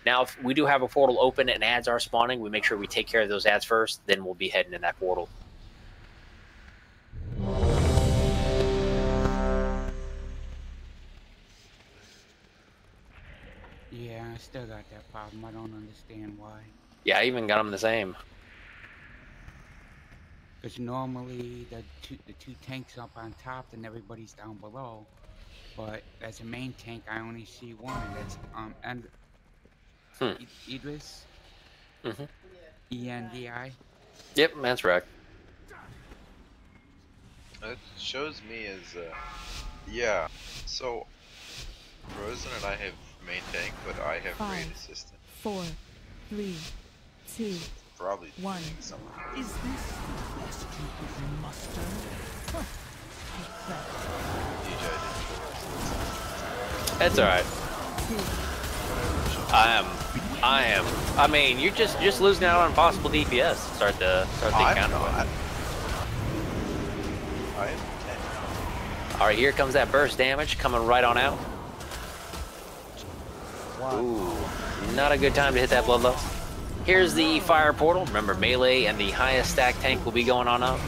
Now, if we do have a portal open and ads are spawning, we make sure we take care of those ads first, then we'll be heading in that portal. Yeah, I still got that problem. I don't understand why. Yeah, I even got them the same. Because normally the two tanks up on top and everybody's down below. But as a main tank, I only see one, and that's Idris. ENDI. Yep, that's right. It shows me as yeah. So Rosen and I have main tank, but I have raid assistant. 4, 3, 2, Probably 1. something. Is this the best you could muster? DJ didn't That's alright. I mean, you're just losing out on possible DPS. Start the counter. I am 10. Alright, here comes that burst damage coming right on out. Ooh, not a good time to hit that bloodlust. Here's the fire portal. Remember, melee and the highest stack tank will be going on up.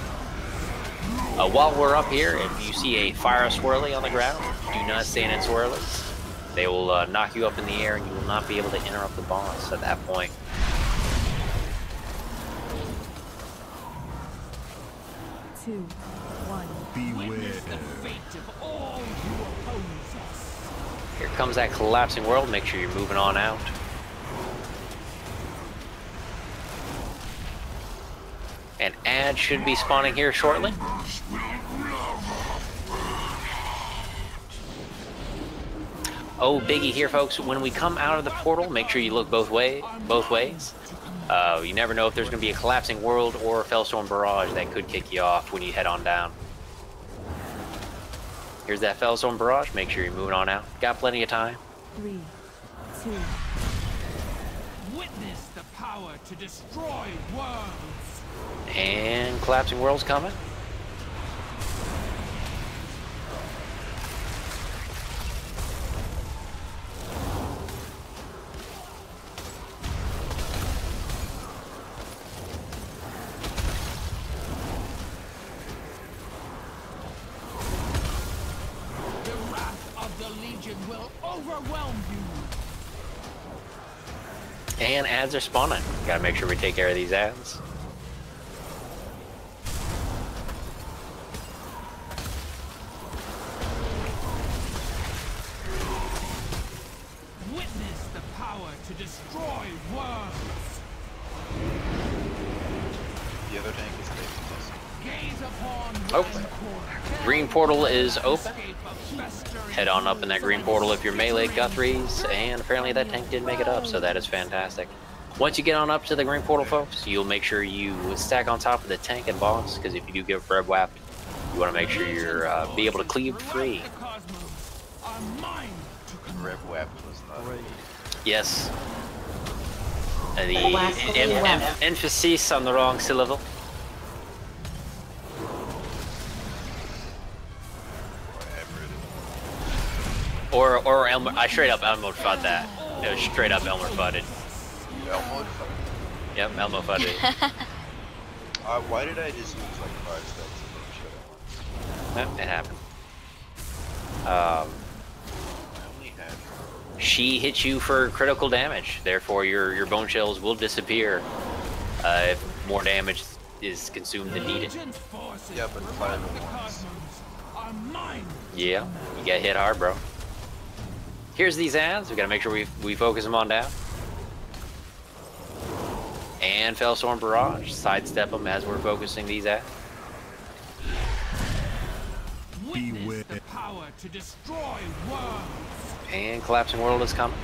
While we're up here, if you see a fire swirly on the ground, do not stand in swirlies. They will knock you up in the air, and you will not be able to interrupt the boss at that point. Two, one. Beware the fate of all who oppose us. Here comes that collapsing world. Make sure you're moving on out. An ad should be spawning here shortly. Oh, biggie here, folks. When we come out of the portal, make sure you look both ways. You never know if there's going to be a collapsing world or a Fellstorm barrage that could kick you off when you head on down. Here's that Fellstorm barrage. Make sure you're moving on out. Got plenty of time. 3, 2. Witness the power to destroy worlds. And collapsing world's coming. The wrath of the Legion will overwhelm you. And ads are spawning. Gotta make sure we take care of these ads. Witness the power to destroy worlds. The other tank is facing us. Gaze upon Oh, green portal is open. Head on up in that green portal if you're melee Guthries, and apparently that tank did make it up, so that is fantastic. Once you get on up to the green portal, folks, you'll make sure you stack on top of the tank and boss, because if you do get red whapped, you want to make sure you're be able to cleave free. Rev Web was not. Yes. And the emphasis on the wrong syllable. Or Elmer, I straight up Elmer Fudd that. It was straight up Elmer Fudded. Elmo? Yep, Elmo Fudded. Why did I just lose like 5 steps? Yep, it happened. I only had. She hits you for critical damage, therefore your bone shells will disappear if more damage is consumed than needed. Yeah, but 5 at once. Yeah, you get hit hard, bro. Here's these ads. We gotta make sure we focus them on down. And Fellstorm Barrage. Sidestep them as we're focusing these ads. Witness the power to destroy worlds. And Collapsing World is coming.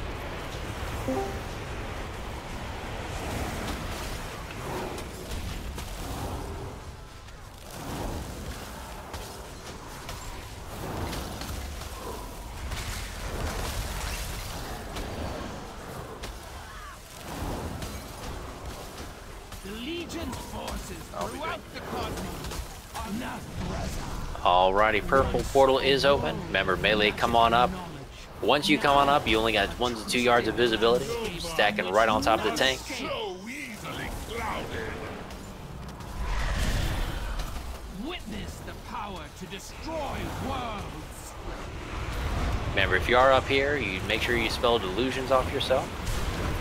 Alrighty, purple portal is open. Remember, melee, come on up. Once you come on up, you only got 1 to 2 yards of visibility, stacking right on top of the tank. So easily clouded. Witness the power to destroy worlds. Remember, if you are up here, you make sure you spell delusions off yourself,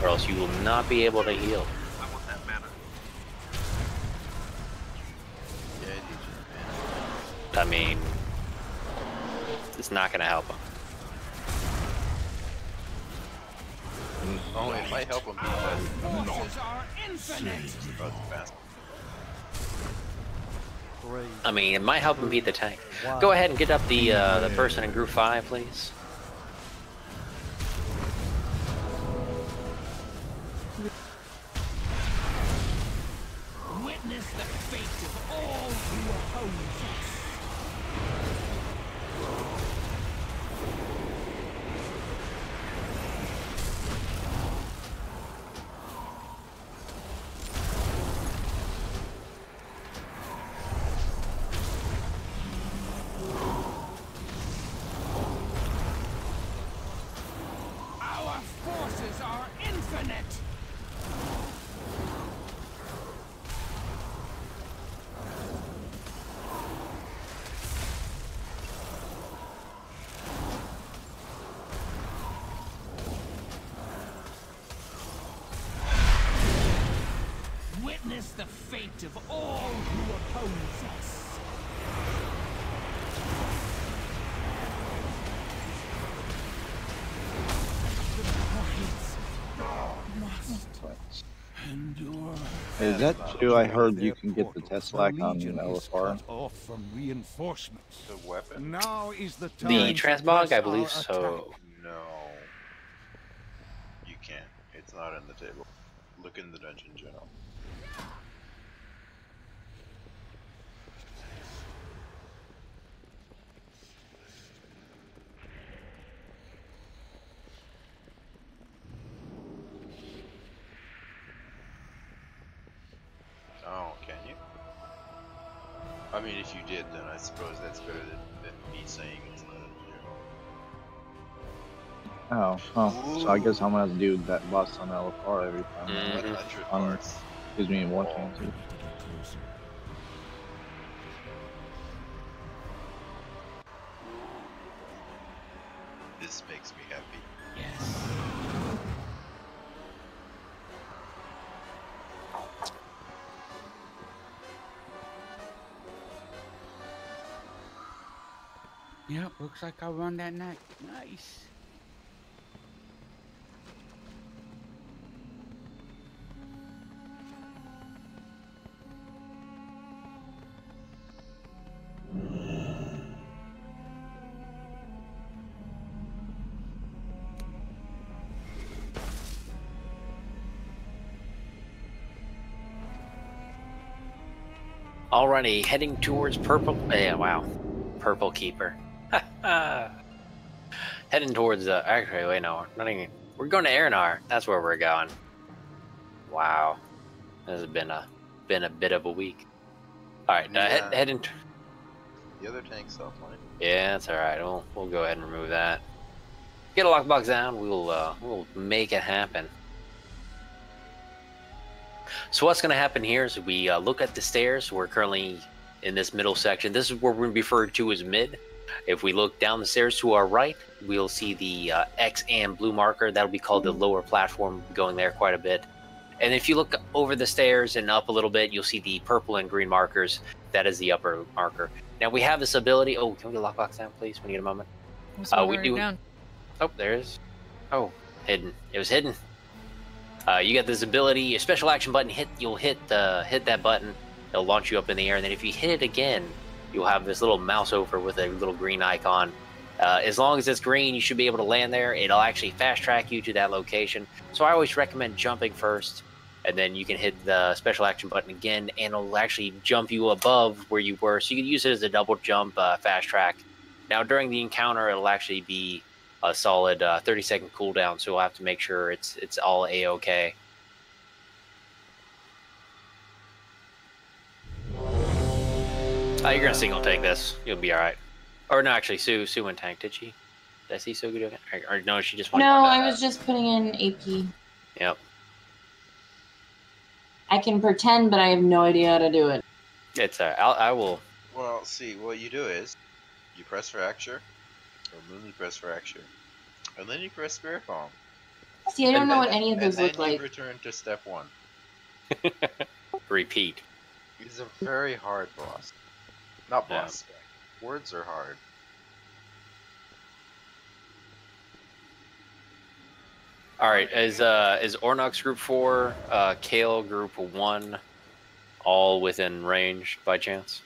or else you will not be able to heal. I want that mana. Yeah, I need you, man. I mean, it's not gonna help him. Oh, it might help him Forces are infinite. because fast. I mean, it might help him beat the tank. Go ahead and get up the person in group 5, please. Witness the fate of all who oppose us. Our forces are infinite. Witness the fate of all who oppose us. The points must endure. Is that true? I heard you can get the Tesseract on LFR. Off from reinforcements. The weapon? Now is the time The to transmog, press I believe our so. No. You can't. It's not in the table. Look in the dungeon general. Oh, can you? I mean, if you did, then I suppose that's better than me saying it's not in the general. Oh, so I guess I'm gonna have to do that bust on LFR every time. Mhm. 100 Um, parts. Gives me one chance. This makes me happy. Yes. Yep, looks like I run that night. Nice. Alrighty, heading towards purple. Yeah, wow, purple keeper. Heading towards. Actually, wait, no, not even. We're going to Arinar. That's where we're going. Wow, this has been a bit of a week. All right, Yeah. heading. The other tank's offline. Yeah, that's all right. We'll go ahead and remove that. Get a lockbox down. We'll make it happen. So what's going to happen here is we look at the stairs. We're currently in this middle section. This is what we're referred to as mid. If we look down the stairs to our right, we'll see the X and blue marker. That'll be called the lower platform, going there quite a bit. And if you look over the stairs and up a little bit, you'll see the purple and green markers. That is the upper marker. Now we have this ability. Oh, can we get lockbox down, please? We need a moment. We do. Down. Oh, there it is. Oh, hidden. It was hidden. You got this ability, your special action button. You'll hit that button. It'll launch you up in the air, and then if you hit it again, you'll have this little mouse over with a little green icon. As long as it's green, you should be able to land there. It'll actually fast track you to that location. So I always recommend jumping first, and then you can hit the special action button again, and it'll actually jump you above where you were. So you can use it as a double jump fast track. Now during the encounter, it'll actually be a solid 30-second cooldown, so we'll have to make sure it's all a-okay. You're gonna single tank this. You'll be all right. Or no, actually, Sue went tank, did she? Did I see Sogu doing it? Or no, she just went. No, I was just putting in AP. Yep. I can pretend, but I have no idea how to do it. It's I will. Well, see, what you do is you press fracture, or Moonly press fracture, and then you press Spirit Bomb. See, I don't know what any of those look And then you like. return to step 1. Repeat. He's a very hard boss. Not Yeah. boss. Words are hard. All right, is Ornox Group 4, Kale Group 1, all within range by chance?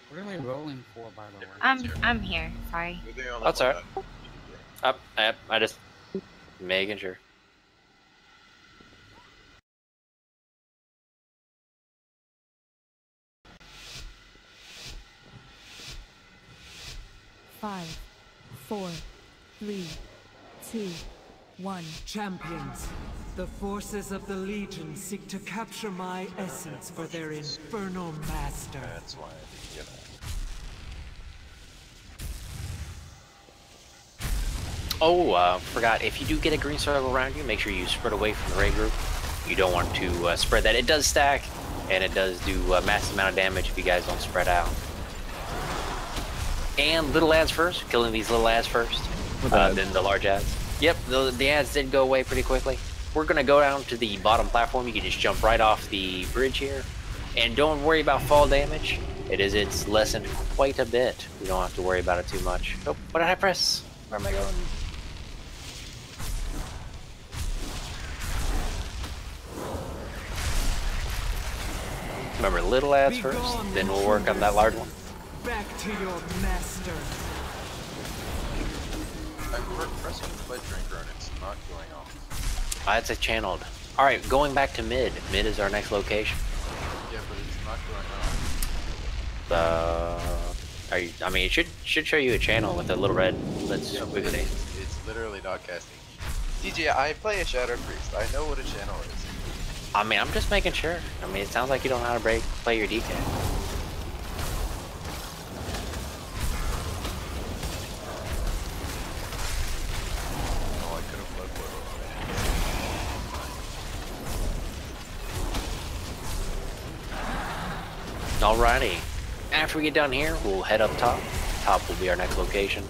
What are they rolling for, by the way? I'm here. Sorry. You're the only That's one all right. I just making sure. Five, 4, 3, 2, 1. Champions, the forces of the Legion seek to capture my essence for their infernal master. That's why I didn't get it. Oh, forgot. If you do get a green circle around you, make sure you spread away from the raid group. You don't want to spread that. It does stack, and it does do a massive amount of damage if you guys don't spread out. And little ads first, killing these little ads first, then the large ads. Yep, the ads did go away pretty quickly. We're going to go down to the bottom platform. You can just jump right off the bridge here. And don't worry about fall damage. It's lessened quite a bit. We don't have to worry about it too much. Oh, what did I press? Where am I going? Remember little ads first, then we'll work on that large one. Back to your master. I'm pressing the blood drinker and it's not going off. It's a channeled. Alright, going back to mid. Mid is our next location. Yeah, but it's not going off. I mean, it should show you a channel with a little red. Let's Yeah, quickly. it's literally not casting. DJ, I play a Shadow Priest. I know what a channel is. I mean, I'm just making sure. I mean, it sounds like you don't know how to play your DK. Oh, I could have blood boiled. Alrighty. After we get done here, we'll head up top. Top will be our next location.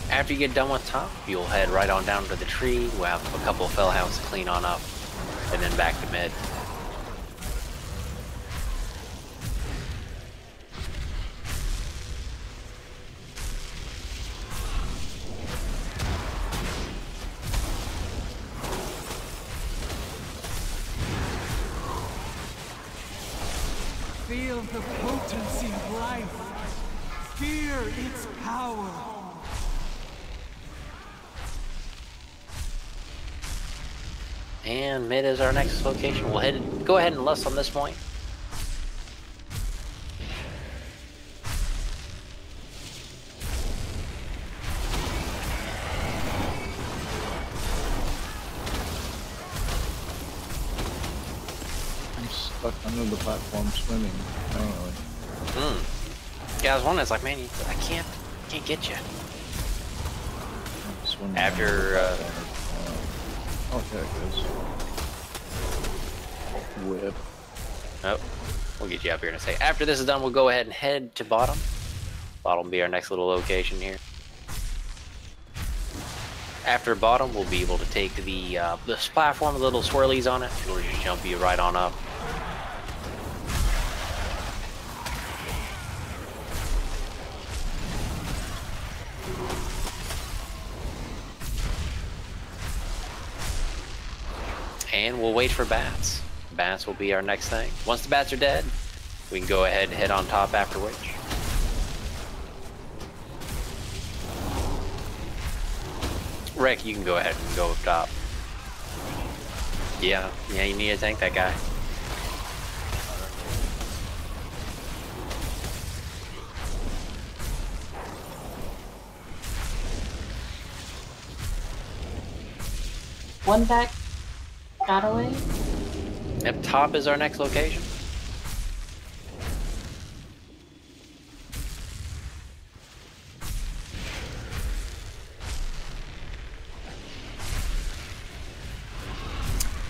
After you get done with top, you'll head right on down to the tree. We'll have a couple of fellhounds to clean on up, and then back to mid. Feel the potency of life. Fear its power. And mid is our next location. We'll go ahead and lust on this point. I'm stuck under the platform swimming, apparently. Yeah, I was wondering, it's like, man, I can't get you. I'm swimming After, under the platform. Oh, there it goes. Whip. Oh, we'll get you up here in a second. After this is done, we'll go ahead and head to bottom. Bottom will be our next little location here. After bottom, we'll be able to take this platform, the little swirlies on it. It'll just jump you right on up. And we'll wait for bats. Bats will be our next thing. Once the bats are dead, we can go ahead and head on top after which. Rick, you can go ahead and go up top. Yeah, you need to tank that guy. One back got away. Yep, top is our next location.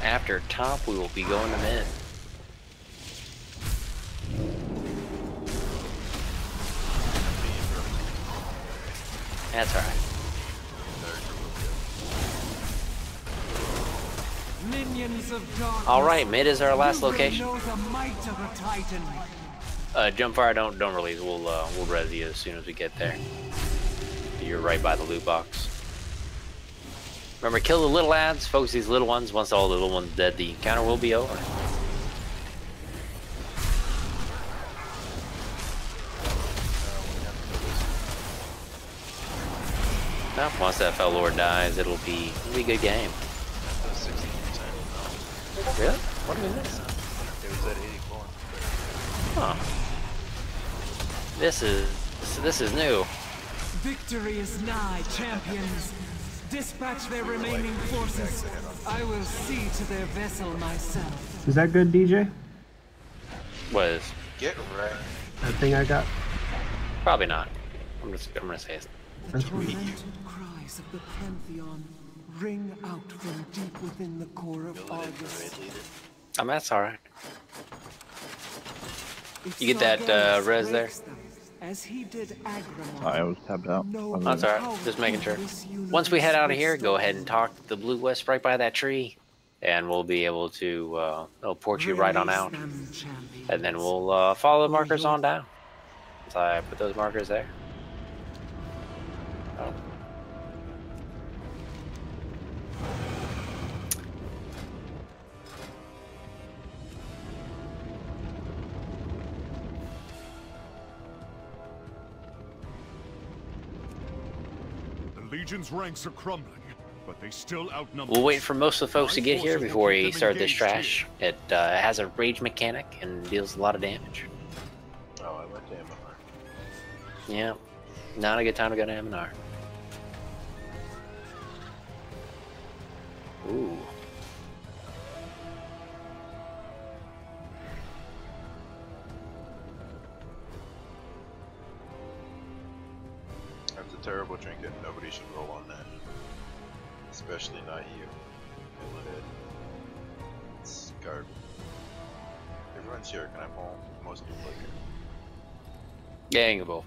After top, we will be going to mid. That's alright. Minions of darkness. Alright, mid is our last You location. know the might of a titan. Jump fire, don't release. We'll res you as soon as we get there. You're right by the loot box. Remember, kill the little ads, focus these little ones. Once all the little ones dead, the encounter will be over. Now, once that Fell Lord dies, it'll be a good game. Really? What did we miss? It was at 84. Huh. This is new. Victory is nigh, champions. Dispatch their remaining forces. I will see to their vessel myself. Is that good, DJ? What is? Get wrecked. That thing I got? Probably not. I'm gonna say it. The tormented cries of the Pantheon ring out from deep within the core of Argus. I mean, that's alright. You get that res there? As he did Agramon. I was tapped out. That's alright. Just making sure. Once we head out of here, go ahead and talk to the blue west right by that tree, and we'll be able to it'll port you right on out, and then we'll follow the markers on down. So I put those markers there. Oh. The Legion's ranks are crumbling, but they still outnumber. We'll wait for most of the folks to get here before we start this trash. It has a rage mechanic and deals a lot of damage. Oh, I went to MMR. Yeah, not a good time to go to M&R. Ooh. That's a terrible trinket. Nobody should roll on that. Especially not you. It. It's garbage. Everyone's here. Can I pull? Most people are here. Yeah, you can both.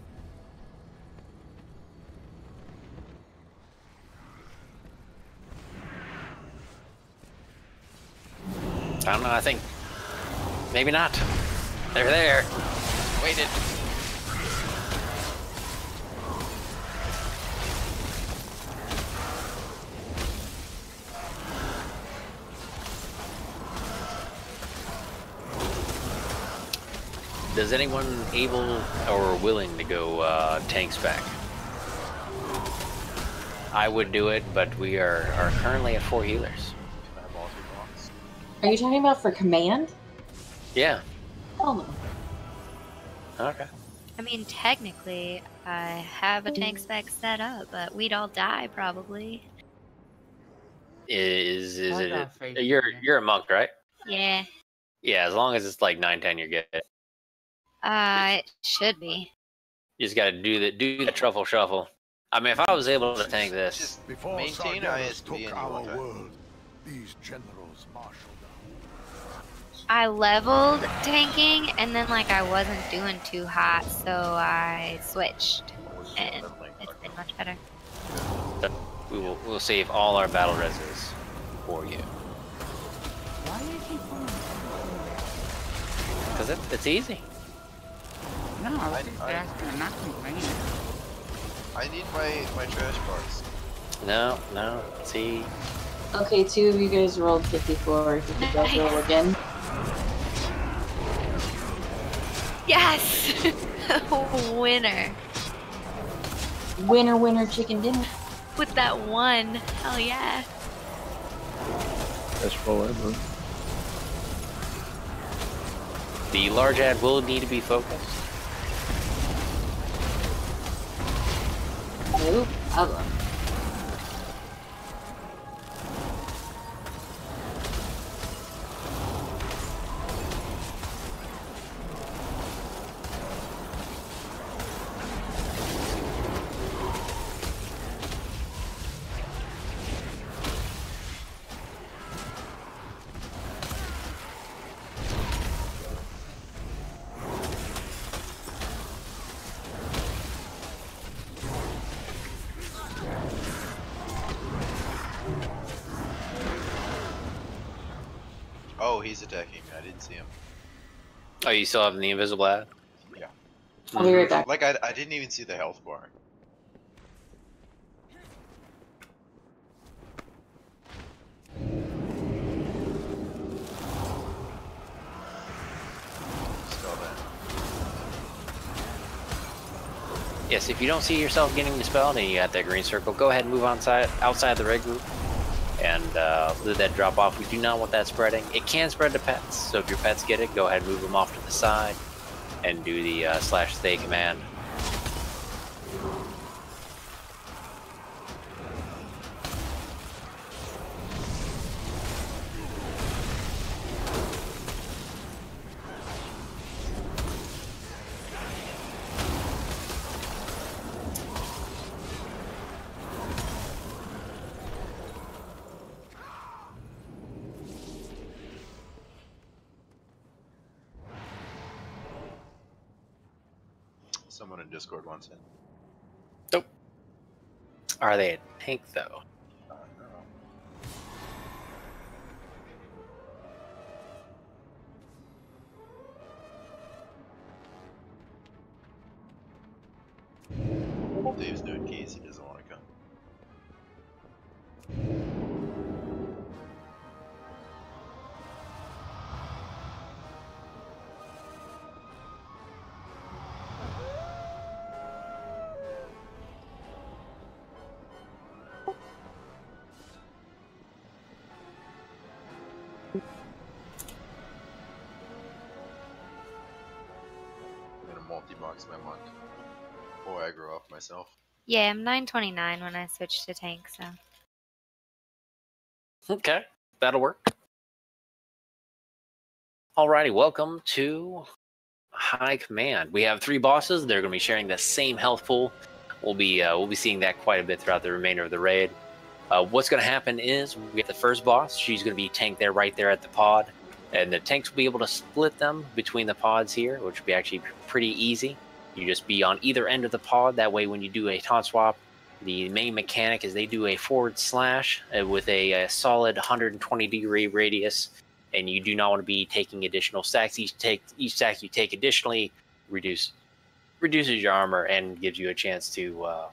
I don't know, I think maybe not. They're there. Waited. Does anyone able or willing to go tanks back? I would do it, but we are currently at 4 healers. Are you talking about for command? Yeah. Hell no. Okay. I mean, technically, I have a tank spec set up, but we'd all die probably. Is it? You're a monk, right? Yeah. Yeah, as long as it's like 9-10, you're good. It should be. You just gotta do the truffle shuffle. I mean, if I was able to tank this, Just maintain ISB and our you world, these generals marshaled I leveled tanking, and then like I wasn't doing too hot, so I switched, and it's been much better. we'll save all our battle reses for you. Why do you keep on? Because it's easy. No, I was just asking. I'm not complaining. I need my trash parts. No. See. Okay, 2 of you guys rolled 54. If you guys roll again. Yes! Winner. Winner, winner, chicken dinner. With that one. Hell yeah. Best roll ever. The large ad will need to be focused. No problem. Oh, he's attacking me. I didn't see him. Oh, you still have the invisible ad? Yeah. I'll be right back. Like, I didn't even see the health bar. Spell that. Yes, if you don't see yourself getting dispelled and you got that green circle, go ahead and move outside the red group and let that drop off. We do not want that spreading. It can spread to pets, so if your pets get it, go ahead and move them off to the side and do the /stay command. Someone in Discord wants it. Nope. Are they a tank, though? No. Dave's doing keys. He doesn't want to come. I'm gonna multi-box my monk. Before I grow off myself. Yeah, I'm 929 when I switch to tank, so. Okay, that'll work. Alrighty, welcome to High Command. We have 3 bosses. They're going to be sharing the same health pool. We'll be seeing that quite a bit throughout the remainder of the raid. What's going to happen is we get the first boss. She's going to be tanked right there at the pod, and the tanks will be able to split them between the pods here, which will be actually pretty easy. You just be on either end of the pod. That way, when you do a taunt swap, the main mechanic is they do a forward slash with a solid 120-degree radius, and you do not want to be taking additional stacks. Each stack you take additionally reduces your armor and gives you a chance to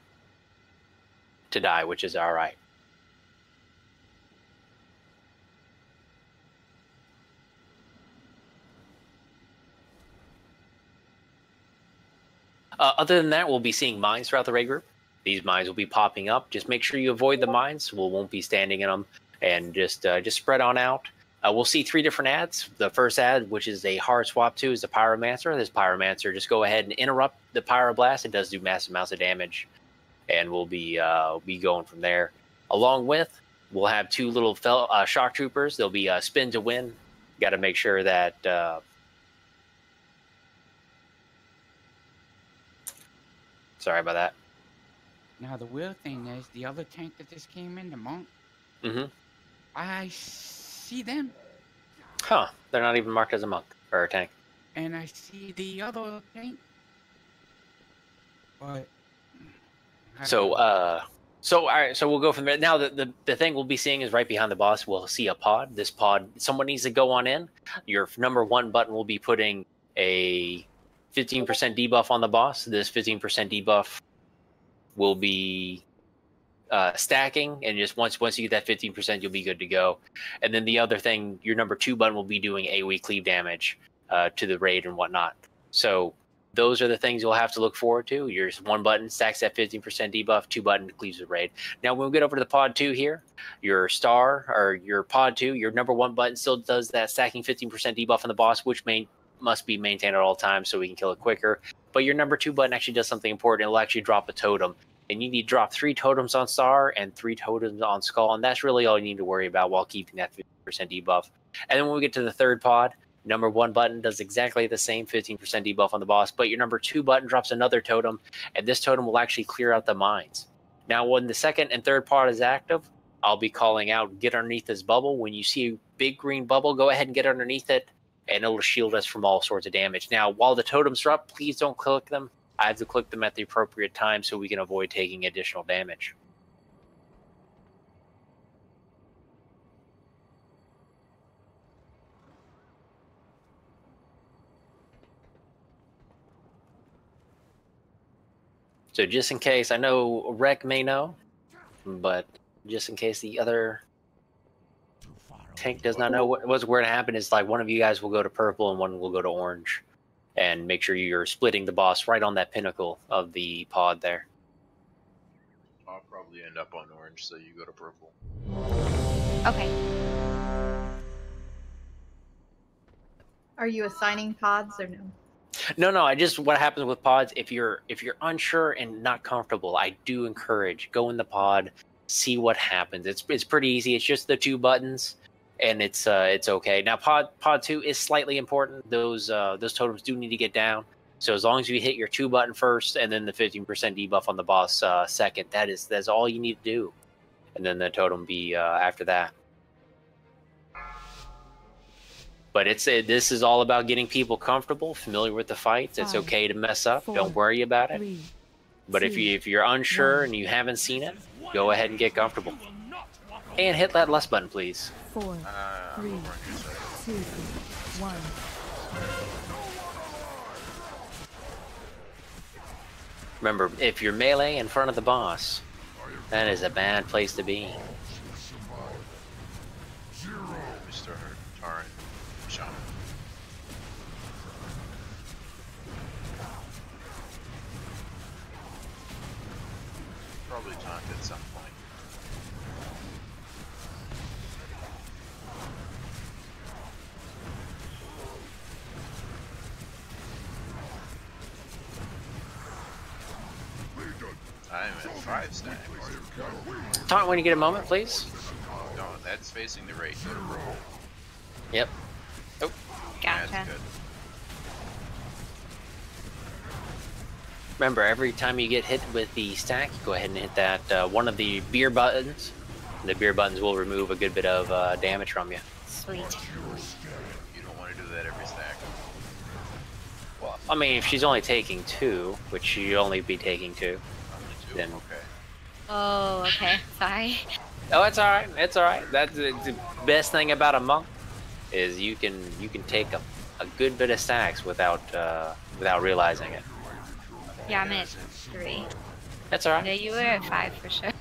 die, which is all right. Other than that, we'll be seeing mines throughout the raid group. These mines will be popping up. Just make sure you avoid the mines. We won't be standing in them, and just spread on out. We'll see 3 different ads. The first ad, which is a hard swap to, is the Pyromancer. This Pyromancer, just go ahead and interrupt the Pyroblast. It does do massive amounts of damage, and we'll be going from there. Along with, we'll have 2 little shock troopers. They'll be spin to win. Got to make sure that. Sorry about that. Now the weird thing is, the other tank that just came in, the monk. Mm-hmm. I see them, Huh? They're not even marked as a monk or a tank. and I see the other tank. But So all right. So we'll go from there. Now the thing we'll be seeing is right behind the boss. We'll see a pod. This pod, someone needs to go on in. Your number 1 button will be putting a 15% debuff on the boss. This 15% debuff will be stacking, and just once you get that 15%, you'll be good to go. And then the other thing, your number 2 button will be doing AoE cleave damage to the raid and whatnot. So those are the things you'll have to look forward to. Your 1 button stacks that 15% debuff, 2 button cleaves the raid. Now, when we get over to the pod 2 here, your star or your pod 2, your number 1 button still does that stacking 15% debuff on the boss, which must be maintained at all times so we can kill it quicker. But your number 2 button actually does something important. It'll actually drop a totem. And you need to drop 3 totems on star and 3 totems on skull. And that's really all you need to worry about while keeping that 50% debuff. And then when we get to the 3rd pod, number 1 button does exactly the same 15% debuff on the boss, but your number 2 button drops another totem, and this totem will actually clear out the mines. Now, when the 2nd and 3rd pod is active, I'll be calling out, get underneath this bubble. When you see a big green bubble, go ahead and get underneath it, and it'll shield us from all sorts of damage. Now, while the totems are up, please don't click them. I have to click them at the appropriate time so we can avoid taking additional damage. So just in case, I know Rec may know, but just in case the other tank does not know what's going to happen, is like one of you guys will go to purple and one will go to orange. And make sure you're splitting the boss right on that pinnacle of the pod there. I'll probably end up on orange, so you go to purple. Okay. Are you assigning pods or no? No. What happens with pods, if you're unsure and not comfortable, I do encourage go in the pod, see what happens. It's pretty easy. It's just the 2 buttons, and it's okay. Now pod 2 is slightly important. Those totems do need to get down. So as long as you hit your 2 button first and then the 15% debuff on the boss second, that's all you need to do, and then the totem be after that. But this is all about getting people comfortable, familiar with the fights. It's okay to mess up. Don't worry about it. But if you're unsure and you haven't seen it, go ahead and get comfortable. And hit that less button, please. 4, 3, 2, 1. Remember, if you're melee in front of the boss, that is a bad place to be. Mr. Taran, Shaman. Probably taunt at some point. I'm at 5 stacks. Taunt when you get a moment, please. No, that's facing the right. Go to purple. Yep. Oh. Gotcha. That's good. Remember, every time you get hit with the stack, go ahead and hit that one of the beer buttons. The beer buttons will remove a good bit of damage from you. Sweet. You don't want to do that every stack. Well, I mean, if she's only taking 2, which she'd only be taking 2, Only 2? then Okay. Oh, okay. Sorry. oh, it's all right. It's all right. That's the best thing about a monk is you can take a good bit of stacks without realizing it. Yeah, I'm at 3. That's all right. Yeah, you were at 5 for sure.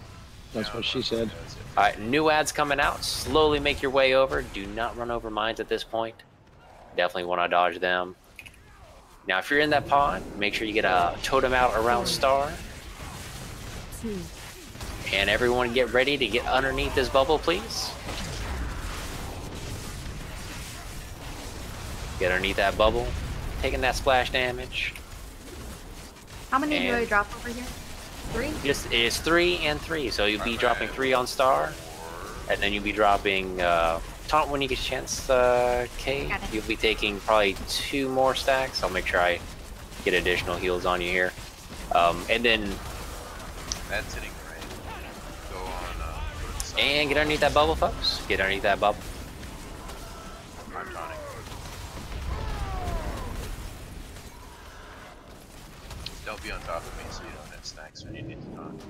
That's what she said. All right, new ads coming out. Slowly make your way over. Do not run over mines at this point. Definitely want to dodge them. Now, if you're in that pod, make sure you get a totem out around star. 2. And everyone get ready to get underneath this bubble, please. Get underneath that bubble. Taking that splash damage. How many do And- I drop over here? 3? It's 3 and 3, so you'll be dropping 3 on star, and then you'll be dropping taunt when you get a chance. Kay, Got it. you'll be taking probably 2 more stacks. I'll make sure I get additional heals on you here, and then That's hitting right. Go on. Go to the side. and get underneath that bubble, folks. Get underneath that bubble. I'm taunting. Don't be on top of me so you don't have stacks when you need to taunt.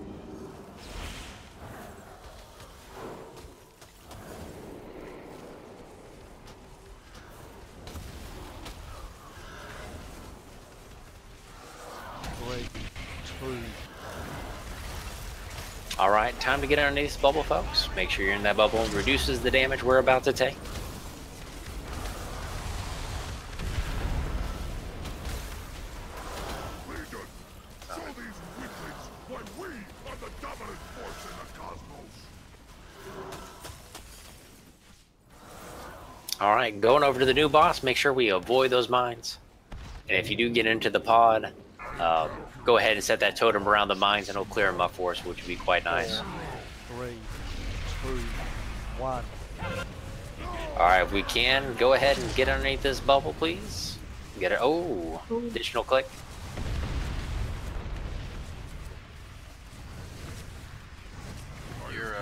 All right, time to get underneath this bubble, folks. Make sure you're in that bubble. Reduces the damage we're about to take. When we are the dominant force in the cosmos. All right, going over to the new boss. Make sure we avoid those mines. And if you do get into the pod, go ahead and set that totem around the mines, and it'll clear them up for us, which would be quite nice. 3, 2, 1. All right, if we can, go ahead and get underneath this bubble, please. Get it. Oh, additional click. You're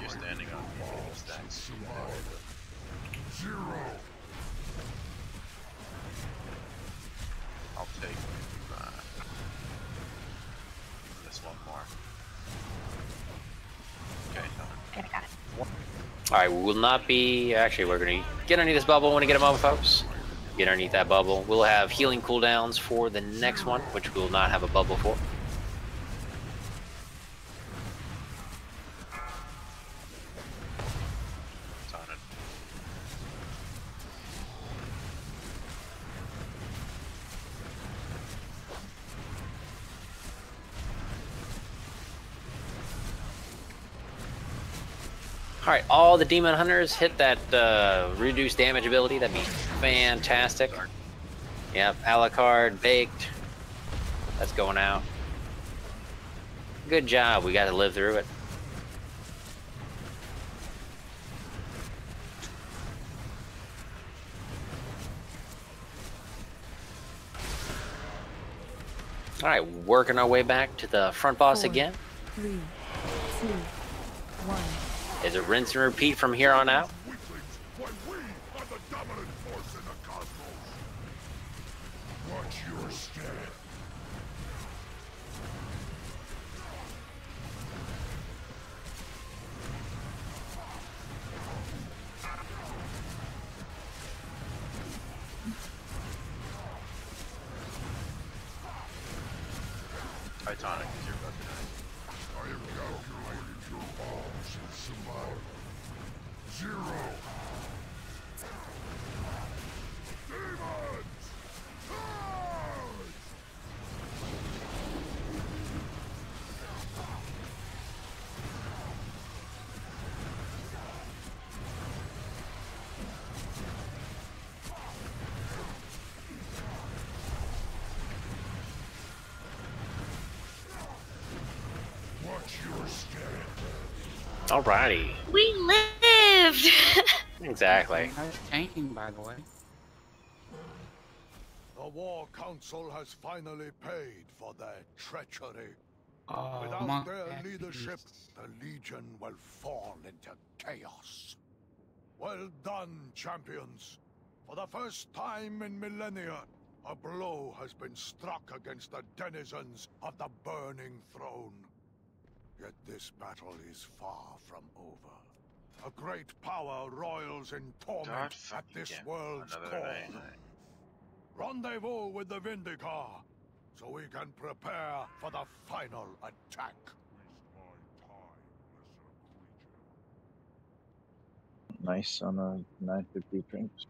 standing on stacks. I'll take this one more. Okay, Okay, got it. All right, we will not be. Actually, we're gonna get underneath this bubble when we get a moment, folks. Get underneath that bubble. We'll have healing cooldowns for the next one, which we will not have a bubble for. it's on it. All right, all the demon hunters hit that reduced damage ability. That'd be fantastic. Yep, Alucard, baked. That's going out. Good job. We got to live through it. All right, working our way back to the front boss 4, again. 3, 2, 1. Is it rinse and repeat from here on out? When we are the dominant force in the cosmos. Watch your step. Titanic is your weapon. I have calculated your odds of survival. 0. Demons! Charge! Watch your step. Alrighty. We lived! Exactly. Nice tanking, by the way. The War Council has finally paid for their treachery. Oh, Without their leadership, the Legion will fall into chaos. Well done, champions. For the first time in millennia, a blow has been struck against the denizens of the Burning Throne. Yet this battle is far from over. A great power roils in torment at this world's core. Rendezvous with the Vindicar, so we can prepare for the final attack. Nice on a 950 drinks.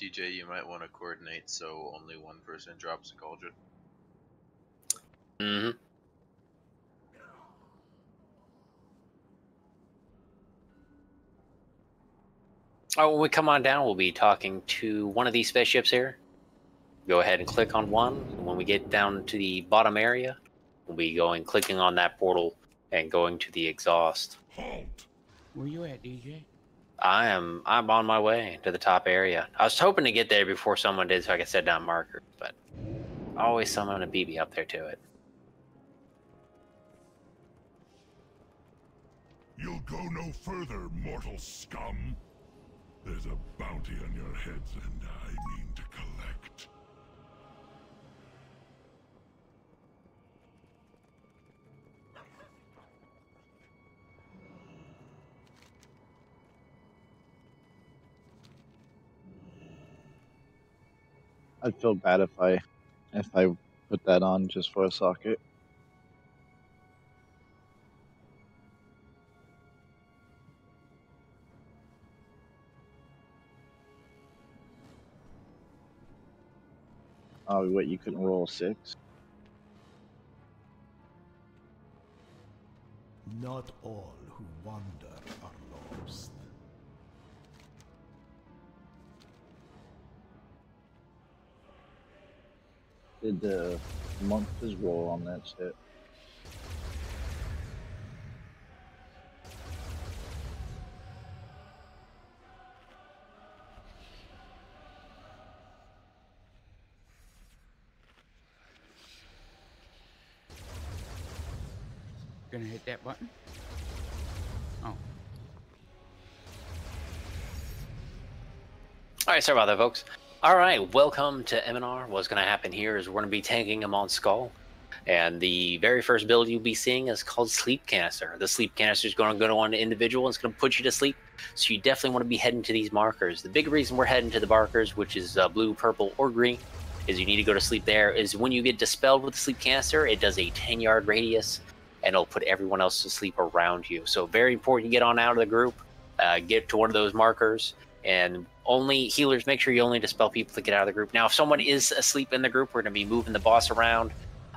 DJ, you might want to coordinate so only one person drops a cauldron. Mm-hmm. Oh, when we come on down, we'll be talking to one of these spaceships here. Go ahead and click on one. And when we get down to the bottom area, we'll be clicking on that portal and going to the exhaust. Halt! Where you at, DJ? I'm on my way to the top area. I was hoping to get there before someone did, so I could set down markers, but always someone to beat me up there to it. You'll go no further, mortal scum. There's a bounty on your heads, and I mean to collect. I'd feel bad if I put that on just for a socket. Oh, what, you couldn't roll a 6? Not all who wander are lost. Did the monk just roll on that shit? Gonna hit that button? Oh. Alright, sorry about that, folks. Alright, welcome to MNR. What's going to happen here is we're going to be tanking him on Skull. And the very first build you'll be seeing is called Sleep Canister. The Sleep Canister is going to go on an individual and it's going to put you to sleep. So you definitely want to be heading to these markers. The big reason we're heading to the markers, which is blue, purple, or green, is you need to go to sleep there, is when you get dispelled with the Sleep Canister, it does a 10-yard radius, and it'll put everyone else to sleep around you. So very important you get on out of the group, get to one of those markers, and only healers, make sure you only dispel people to get out of the group. Now, if someone is asleep in the group, we're going to be moving the boss around.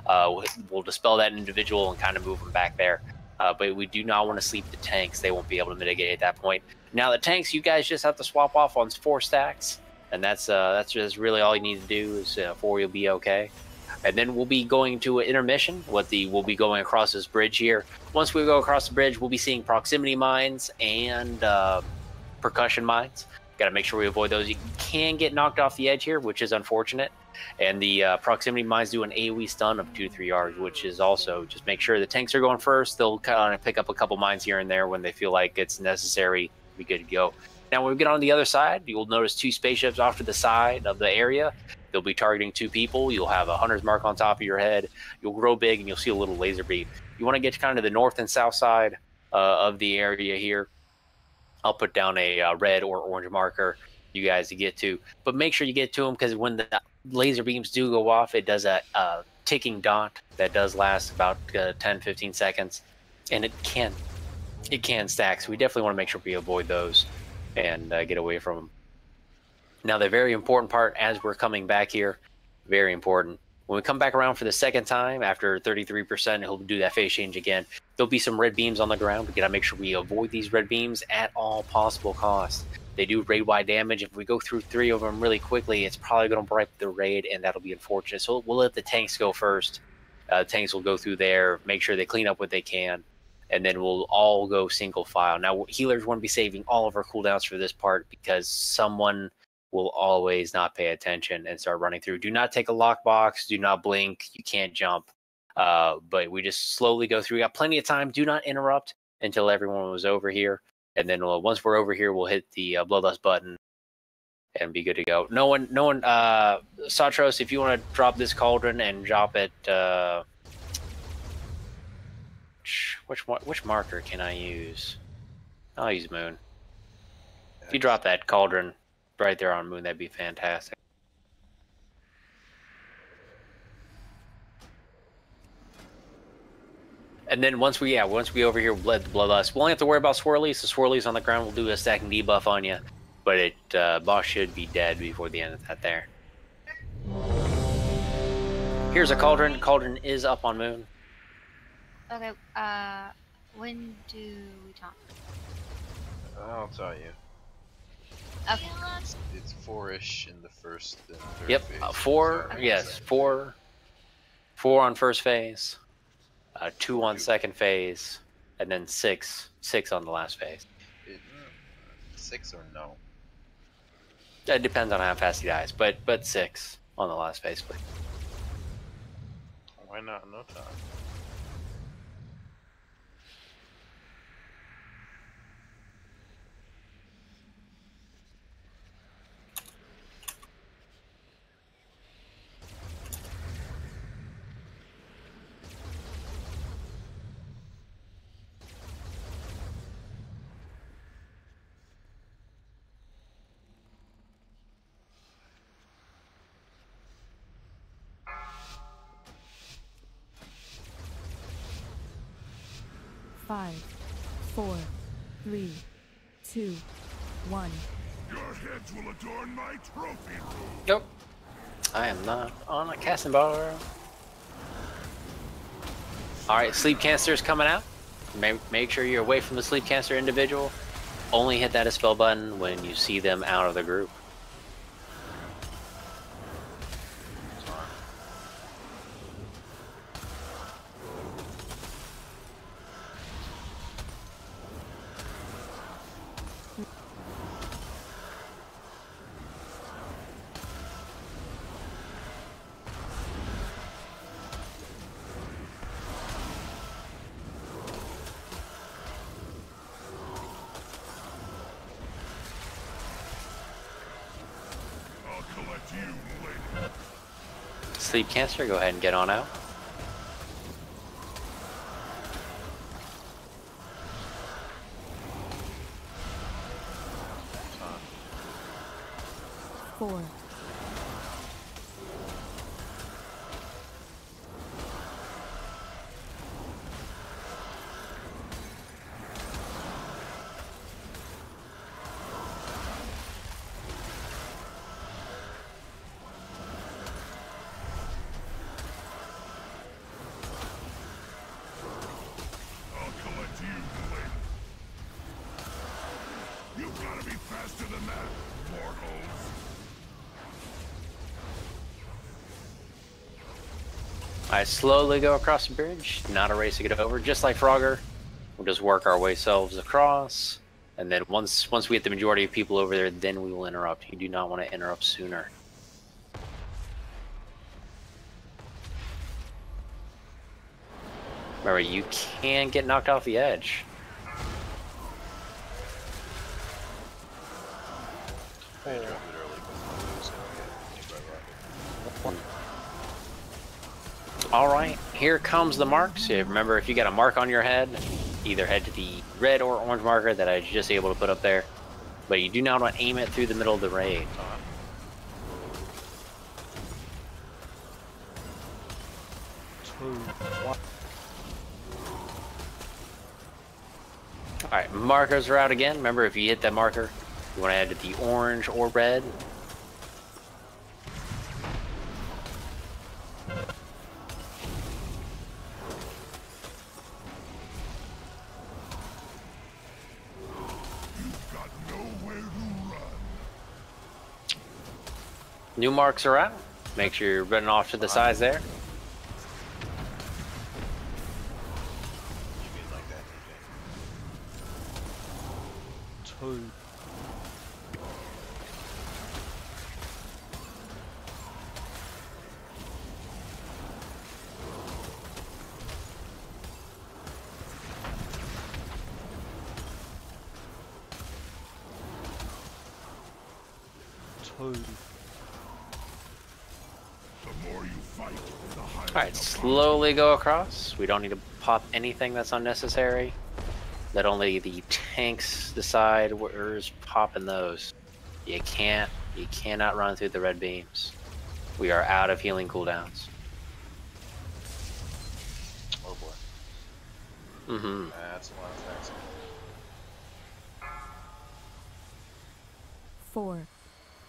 We'll dispel that individual and kind of move them back there. But we do not want to sleep the tanks. They won't be able to mitigate at that point. Now, the tanks, you guys just have to swap off on 4 stacks, and that's just really all you need to do is 4, you'll be okay. And then we'll be going to an intermission. We'll be going across this bridge here. Once we go across the bridge, we'll be seeing proximity mines and percussion mines. Got to make sure we avoid those. You can get knocked off the edge here, which is unfortunate. And the proximity mines do an AoE stun of 2 to 3 yards, which is also just make sure the tanks are going first. They'll kind of pick up a couple mines here and there when they feel like it's necessary. Be good to go. Now, when we get on the other side, you'll notice 2 spaceships off to the side of the area. They'll be targeting 2 people. You'll have a hunter's mark on top of your head. You'll grow big, and you'll see a little laser beam. You want to get to kind of the north and south side of the area here. I'll put down a red or orange marker you guys to get to. But make sure you get to them, because when the laser beams do go off, it does a ticking dot that does last about 10-15 seconds. And it can stack. So we definitely want to make sure we avoid those and get away from them. Now, the very important part as we're coming back here, very important. When we come back around for the second time, after 33%, he'll do that phase change again. There'll be some red beams on the ground. We gotta make sure we avoid these red beams at all possible costs. They do raid-wide damage. If we go through 3 of them really quickly, it's probably gonna break the raid, and that'll be unfortunate. So we'll let the tanks go first. Tanks will go through there, make sure they clean up what they can, and then we'll all go single file. Now, healers want to be saving all of our cooldowns for this part, because someone will always not pay attention and start running through. Do not take a lockbox. Do not blink. You can't jump. But we just slowly go through. We got plenty of time. Do not interrupt until everyone was over here. And then once we're over here, we'll hit the bloodlust button and be good to go. No one, Satros, if you want to drop this cauldron and drop it, which marker can I use? I'll use Moon. If you drop that cauldron right there on Moon, that'd be fantastic. And then once we over here, we'll let the bloodlust. We'll only have to worry about swirlies. The swirlies on the ground will do a stacking debuff on you, but boss should be dead before the end of that there. Here's a cauldron. Cauldron is up on Moon. Okay, when do we talk? I'll tell you. Okay. It's 4-ish in the first and third Yep, phase. 4, Sorry, yes, 4 on first phase, 2 on second phase, and then 6 on the last phase. 6 or no? It depends on how fast he dies, but 6 on the last phase, please. Why not? No time. Five, 4, 3, 2, 1. Your heads will adorn my trophy room. Yep. I am not on a casting bar. Alright, sleep cancer's coming out. Make sure you're away from the sleep cancer individual. Only hit that spell button when you see them out of the group. Sleep cancer, go ahead and get on out. Four. I slowly go across the bridge, not a race to get over, just like Frogger. We'll just work our way selves across, and then once we get the majority of people over there, then we will interrupt. You do not want to interrupt sooner. Remember, you can get knocked off the edge. Alright, here comes the marks. Remember, if you got a mark on your head, either head to the red or orange marker that I was just able to put up there. But you do not want to aim it through the middle of the raid. Alright, markers are out again. Remember, if you hit that marker, you want to head to the orange or red. New marks are out. Make sure you're running off to the sides there. Two. Alright, slowly go across. We don't need to pop anything that's unnecessary. Let only the tanks decide where's popping those. You cannot run through the red beams. We are out of healing cooldowns. Oh boy. Mm-hmm. That's a lot of attacks. 4,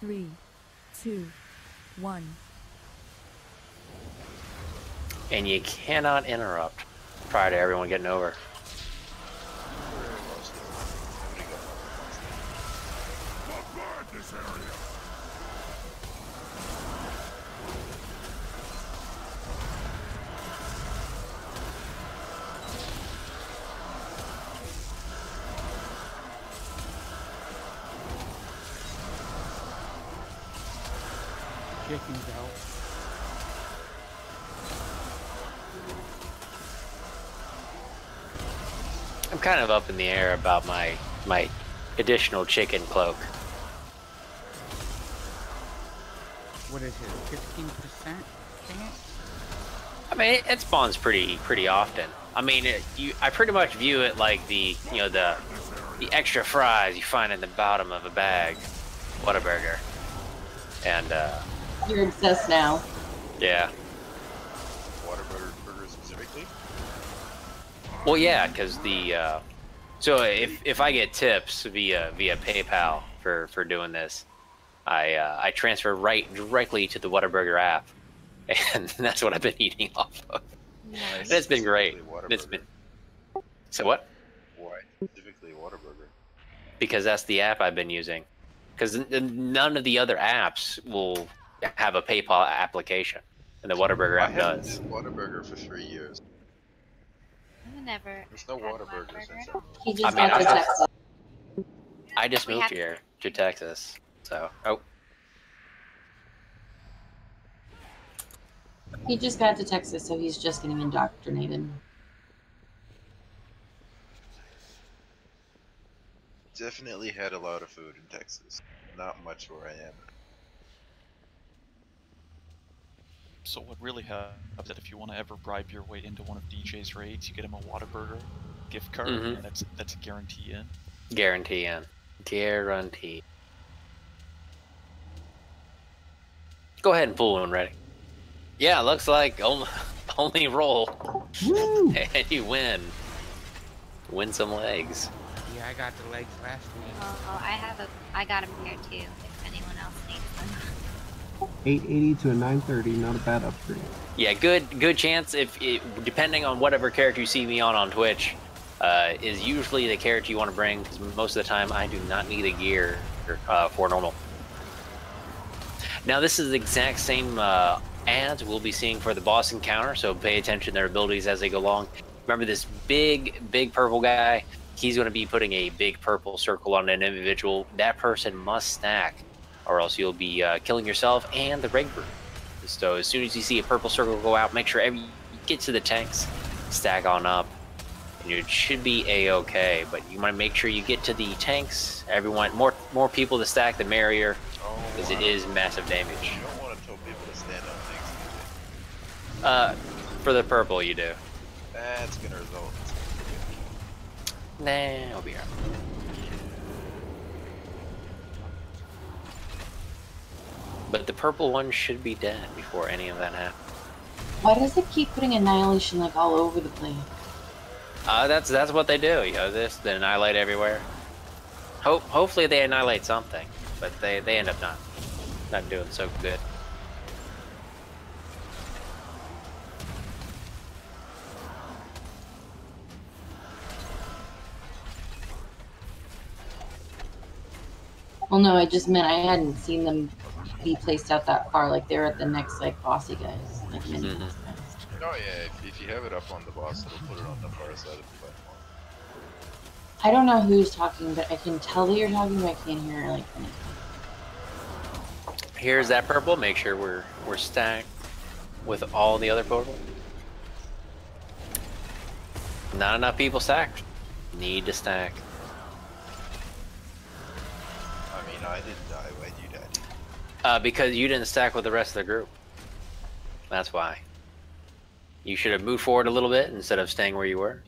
3, 2, 1. And you cannot interrupt prior to everyone getting over. Chickens out. I'm kind of up in the air about my additional chicken cloak. What is it? 15% chance? I mean, it spawns pretty often. I mean, I pretty much view it like the extra fries you find in the bottom of a bag, Whataburger, and You're obsessed now. yeah. Whataburger specifically? Well, yeah, because the so if I get tips via PayPal for doing this, I transfer directly to the Whataburger app, and that's what I've been eating off of. Nice. It's been great. It's been. So what? Why specifically Whataburger? Because that's the app I've been using. Because none of the other apps will have a PayPal application, and the Whataburger app does. I haven't had Whataburger for 3 years. I've never. There's no Whataburger since I'm... He just got to Texas. I just moved here to Texas, so He just got to Texas, so he's just getting indoctrinated. Definitely had a lot of food in Texas. Not much where I am. So what really helps is that if you want to ever bribe your way into one of DJ's raids, you get him a Whataburger gift card, and that's a guarantee in. Guarantee in. Guarantee. Go ahead and pull one ready. Yeah, looks like only roll. And you win. Win some legs. Yeah, I got the legs last week. Oh, I got them here too. If anyone else needs them. 880 to a 930, not a bad upgrade. Yeah, good chance if depending on whatever character you see me on Twitch, is usually the character you want to bring, because most of the time I do not need a gear for normal. Now this is the exact same ads we'll be seeing for the boss encounter, so pay attention to their abilities as they go along. Remember this big purple guy? He's going to be putting a big purple circle on an individual. That person must stack, or else you'll be killing yourself and the raid group. So as soon as you see a purple circle go out, make sure you get to the tanks, stack on up, and you should be a-okay. But you want to make sure you get to the tanks. Everyone, more people to stack, the merrier, because it is massive damage. You don't want to tell people to stand on things. For the purple, you do. That's gonna result. Nah, I'll be alright. But the purple one should be dead before any of that happens. Why does it keep putting annihilation like all over the place? That's what they do. You know, they annihilate everywhere. Hopefully they annihilate something, but they end up not doing so good. Well, no, I just meant I hadn't seen them be placed out that far. Like they're at the next like bossy guys, like mini boss guys. Oh yeah, if you have it up on the boss, it'll put it on the far side of the platform. I don't know who's talking, but I can tell that you're talking, but I can't hear like anything. Here's that purple. Make sure we're stacked with all the other purple. Not enough people stacked. Need to stack. I mean, I didn't die. Why'd you die? Because you didn't stack with the rest of the group. That's why. You should have moved forward a little bit instead of staying where you were.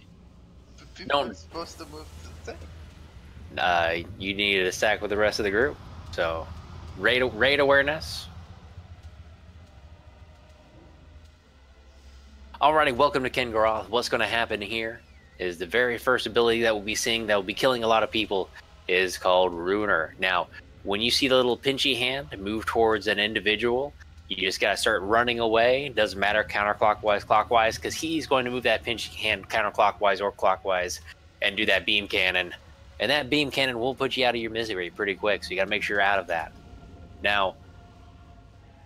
But people are supposed to move to the thing. You needed to stack with the rest of the group. So, raid awareness. Alrighty, welcome to Ken Garoth. What's going to happen here is the very first ability that we'll be seeing that will be killing a lot of people is called Ruiner. Now, when you see the little pinchy hand move towards an individual, you just got to start running away. Doesn't matter counterclockwise, clockwise, because he's going to move that pinchy hand counterclockwise or clockwise and do that beam cannon. And that beam cannon will put you out of your misery pretty quick, so you got to make sure you're out of that. Now,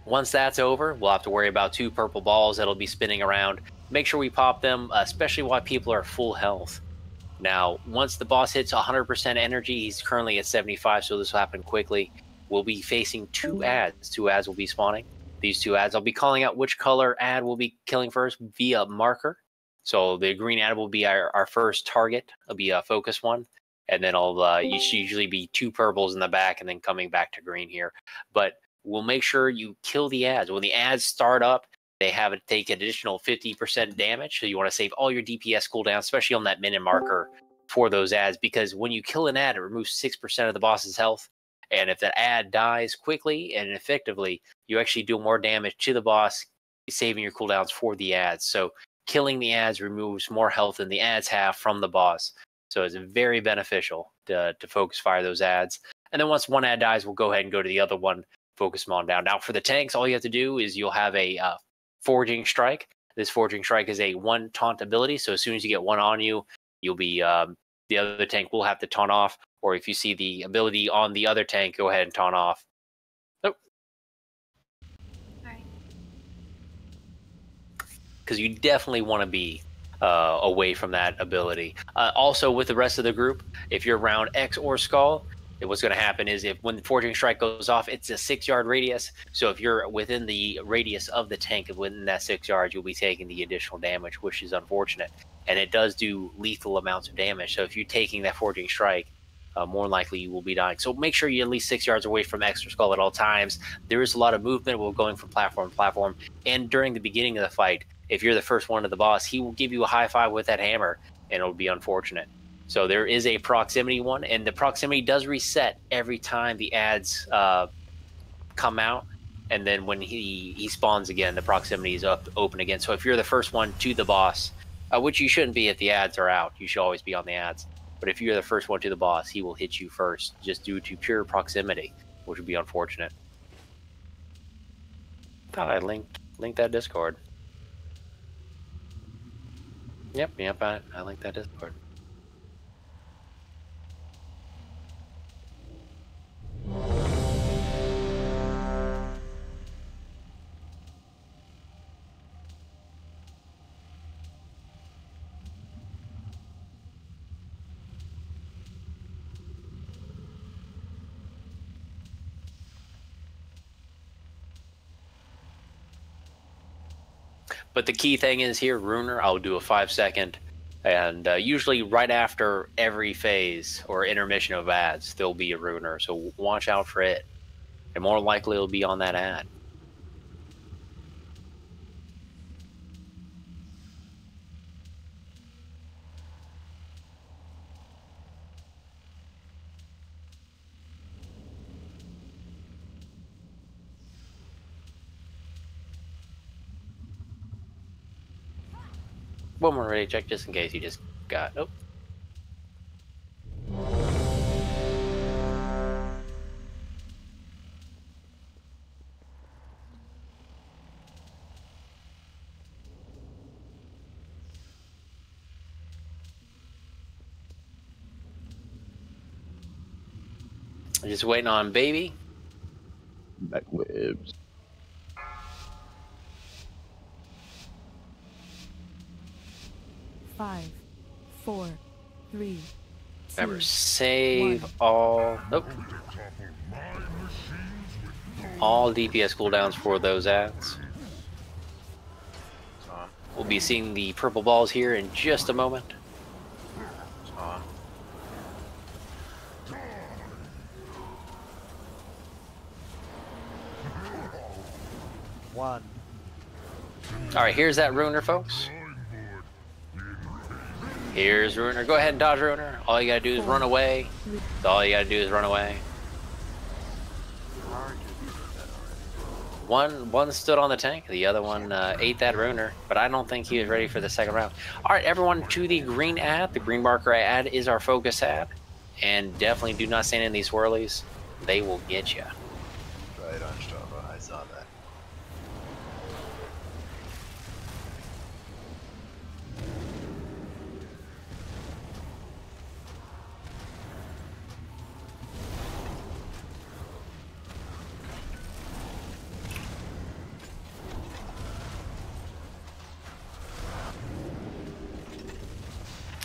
once that's over, we'll have to worry about 2 purple balls that'll be spinning around. Make sure we pop them, especially while people are full health. Now, once the boss hits 100% energy, he's currently at 75, so this will happen quickly. We'll be facing 2 ads. 2 ads will be spawning. These 2 ads, I'll be calling out which color ad we'll be killing first via marker. So the green ad will be our first target. It'll be a focus one. And then you should usually be 2 purples in the back and then coming back to green here. But we'll make sure you kill the ads. When the ads start up, they have to take additional 50% damage. So you want to save all your DPS cooldown, especially on that minute marker for those ads. Because when you kill an ad, it removes 6% of the boss's health. And if that ad dies quickly and effectively, you actually do more damage to the boss, saving your cooldowns for the ads. So killing the ads removes more health than the ads have from the boss. So it's very beneficial to focus fire those ads. And then once one ad dies, we'll go ahead and go to the other one, focus them on down. Now for the tanks, all you have to do is you'll have a Forging Strike. This Forging Strike is a 1 taunt ability, so as soon as you get one on you, you'll be the other tank will have to taunt off, or if you see the ability on the other tank, go ahead and taunt off. Nope. Because you definitely want to be away from that ability. Also, with the rest of the group, if you're around X or Skull, what's going to happen is when the Forging Strike goes off, it's a 6-yard radius. So if you're within the radius of the tank, within that 6 yards, you'll be taking the additional damage, which is unfortunate. And it does do lethal amounts of damage. So if you're taking that Forging Strike, more likely you will be dying. So make sure you're at least 6 yards away from X or Skull at all times. There is a lot of movement. We're going from platform to platform. And during the beginning of the fight, if you're the first one to the boss, he will give you a high five with that hammer, and it'll be unfortunate. So there is a proximity one, and the proximity does reset every time the ads come out. And then when he spawns again, the proximity is open again. So if you're the first one to the boss, which you shouldn't be if the ads are out, you should always be on the ads. But if you're the first one to the boss, he will hit you first, just due to pure proximity, which would be unfortunate. Thought I linked that Discord. Yep, I linked that Discord. But the key thing is here, Runer, I'll do a 5-second, and usually right after every phase or intermission of ads, there'll be a Runer, so watch out for it. And more likely it'll be on that ad. One more ready check just in case you just got. Oh. Just waiting on baby. Back whips. Five, 4, 3. Remember, save all. Nope. All DPS cooldowns for those ads. We'll be seeing the purple balls here in just a moment. One. All right, here's that Runer, folks. Here's Runer. Go ahead and dodge Runer. All you gotta do is run away. All you gotta do is run away. One stood on the tank. The other one ate that Runer, but I don't think he was ready for the second round. All right, everyone, to the green ad. The green marker ad is our focus ad, and definitely do not stand in these swirlies. They will get you. Right on, Strava. I saw that.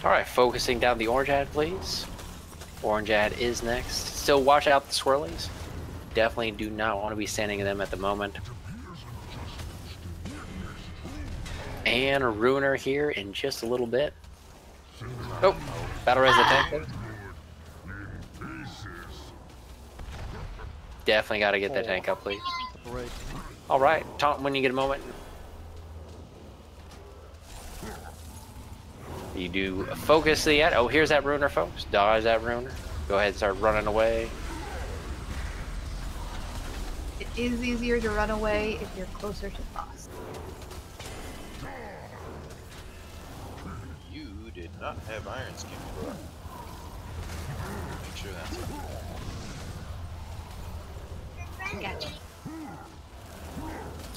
All right, focusing down the orange ad, please. Orange ad is next. Still watch out the swirlies. Definitely do not want to be standing in them at the moment. And a Runer here in just a little bit. Oh, battle res the tank. Definitely got to get that tank up, please. All right, taunt when you get a moment. You do focus the ad. Oh, here's that Runer, folks. Dodge that Runer. Go ahead and start running away. It is easier to run away if you're closer to the boss. You did not have iron skin, bro. Make sure that's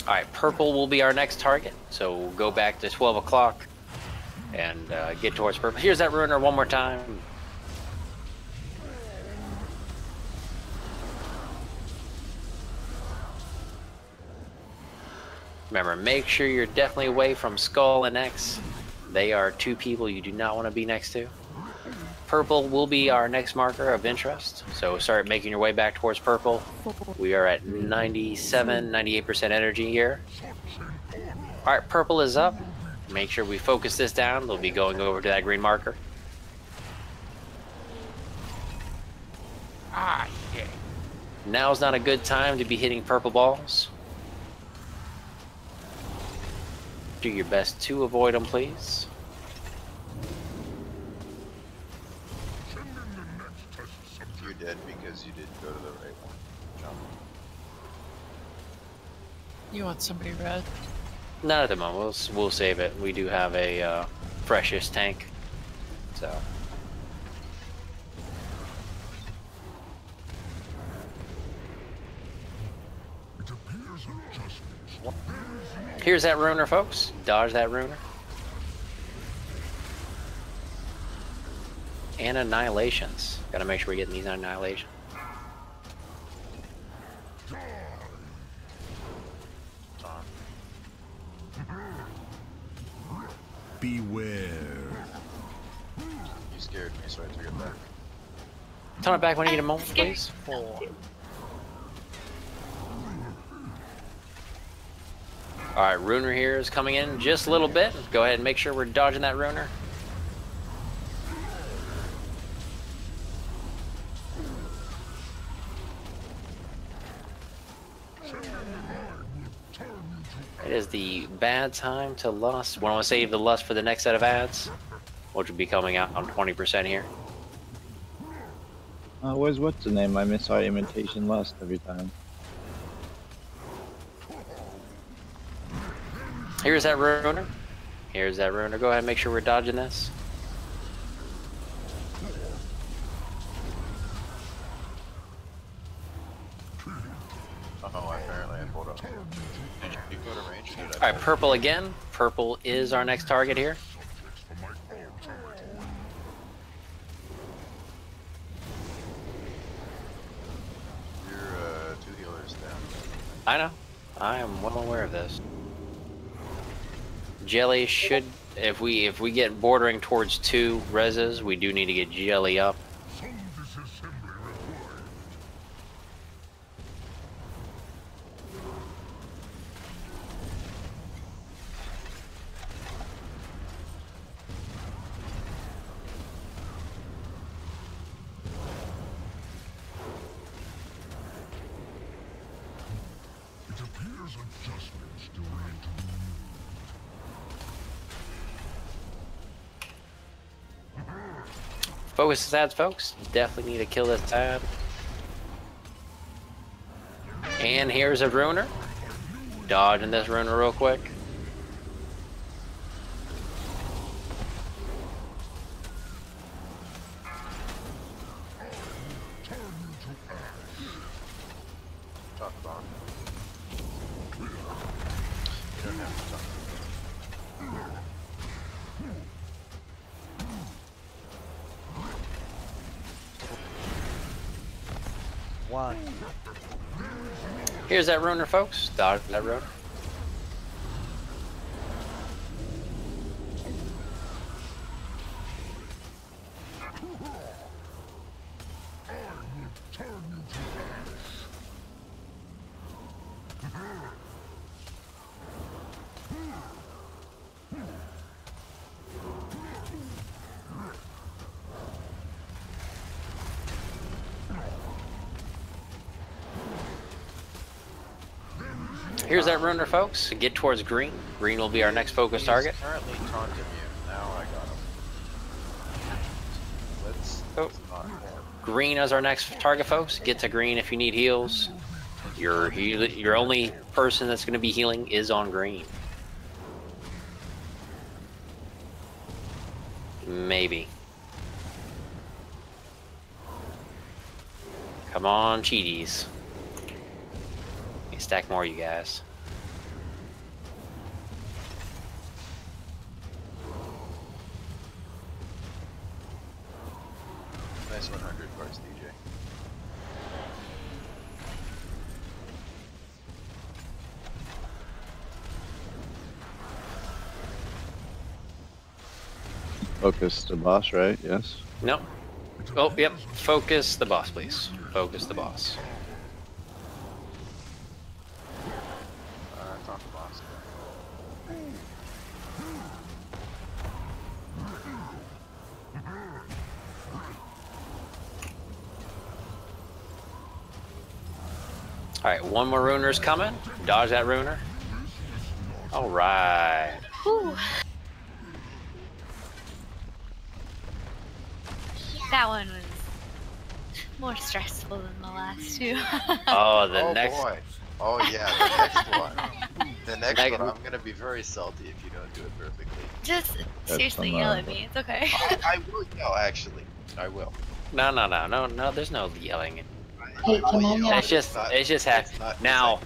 Alright, purple will be our next target. So we'll go back to 12 o'clock and get towards purple. Here's that ruiner one more time. Remember, make sure you're definitely away from Skull and X. They are two people you do not want to be next to. Purple will be our next marker of interest. So start making your way back towards purple. We are at 97, 98% energy here. Alright, purple is up. Make sure we focus this down. They'll be going over to that green marker. Ah, shit. Now's not a good time to be hitting purple balls. Do your best to avoid them, please. You're dead because you didn't go to the right one. Jump. You want somebody red? Not at the moment. We'll save it. We do have a freshest tank, so. Here's that ruiner, folks. Dodge that ruiner. And annihilations. Gotta make sure we're getting these annihilations. Beware. You scared me, so I took it back. Turn it back when you get a moment, please. Alright, ruiner here is coming in just a little bit. Go ahead and make sure we're dodging that ruiner. It is the bad time to lust. We want to save the lust for the next set of ads, which will be coming out on 20% here. What's the name? I miss our imitation lust every time. Here's that ruiner. Here's that ruiner. Go ahead and make sure we're dodging this. Oh, apparently I pulled up. Did you go to range? Alright, purple again. Purple is our next target here. You're 2 healers down. I know. I am well aware of this. Jelly should, if we get bordering towards 2 reses, we do need to get jelly up. Focus this ads, folks. Definitely need to kill this ad. And here's a ruiner. Dodging this ruiner real quick. Top the bomb. You don't have to talk. One. Here's that ruiner, folks. Dodge that ruiner. Here's that ruiner, folks. Get towards green. Green will be our next focus target. Currently taunting you. Now I got him. Let's not more. Green is our next target, folks. Get to green if you need heals. Your only person that's going to be healing is on green. Maybe. Come on, cheaties. Stack more, you guys. Focus the boss, right? Yes. Nope. Oh, yep. Focus the boss, please. Focus the boss. It's not the boss. Alright, one more runer's coming. Dodge that runer. Alright. Whew. That one was more stressful than the last two. Oh, the Oh next. boy. Oh yeah, the next one. The next one, I'm gonna be very salty if you don't do it perfectly. Just seriously yell at me. It's okay. I will yell, actually. I will. No. There's no yelling. Hey, can I It's just now.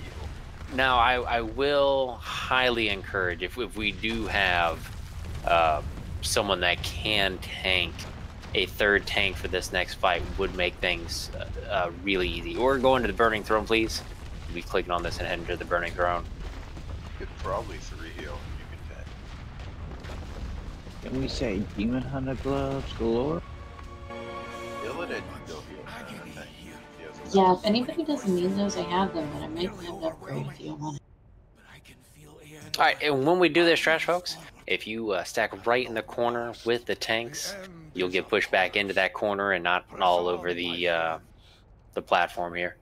Now, I will highly encourage if we do have someone that can tank, a third tank for this next fight would make things really easy. Or go into the Burning Throne, please. You'll be clicking on this and heading to the Burning Throne. You could probably 3-heal. You can tank. Can we say Demon Hunter gloves galore? Illidan can go heal. Yeah, if anybody doesn't need those, I have them, but I might have to upgrade if you want it. Alright, and when we do this, trash folks, if you stack right in the corner with the tanks, you'll get pushed back into that corner and not all over the platform here.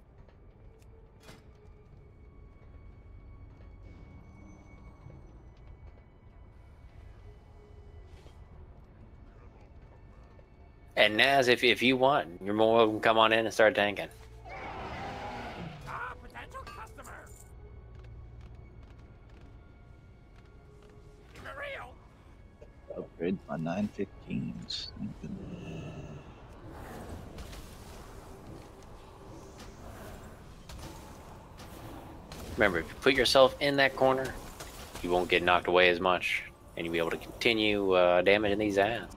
And Naz, if you want, you're more welcome to come on in and start tanking. Upgrade my 915s. Remember, if you put yourself in that corner, you won't get knocked away as much, and you'll be able to continue damaging these ads.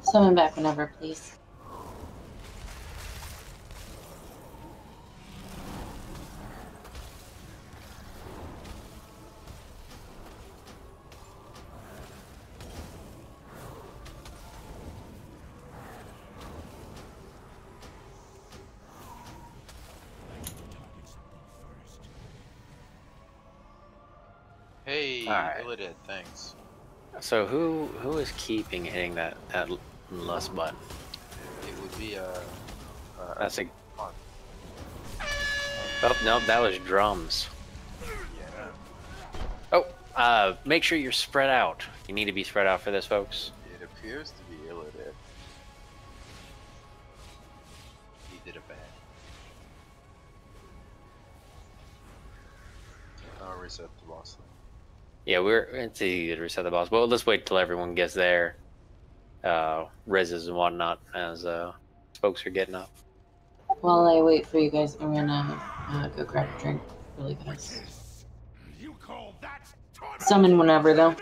Summon back whenever, please. Hey, Alright. Illidan, thanks. So who is keeping hitting that lust button? It would be That's a. Oh no, that was drums. Yeah. Oh, make sure you're spread out. You need to be spread out for this, folks. It appears to be Illidan. He did a bad. I'll reset the boss. Yeah, it's easy to reset the boss. Well, let's wait till everyone gets there. Reses and whatnot as folks are getting up. While I wait for you guys, I'm gonna go grab a drink really fast. Summon whenever, though.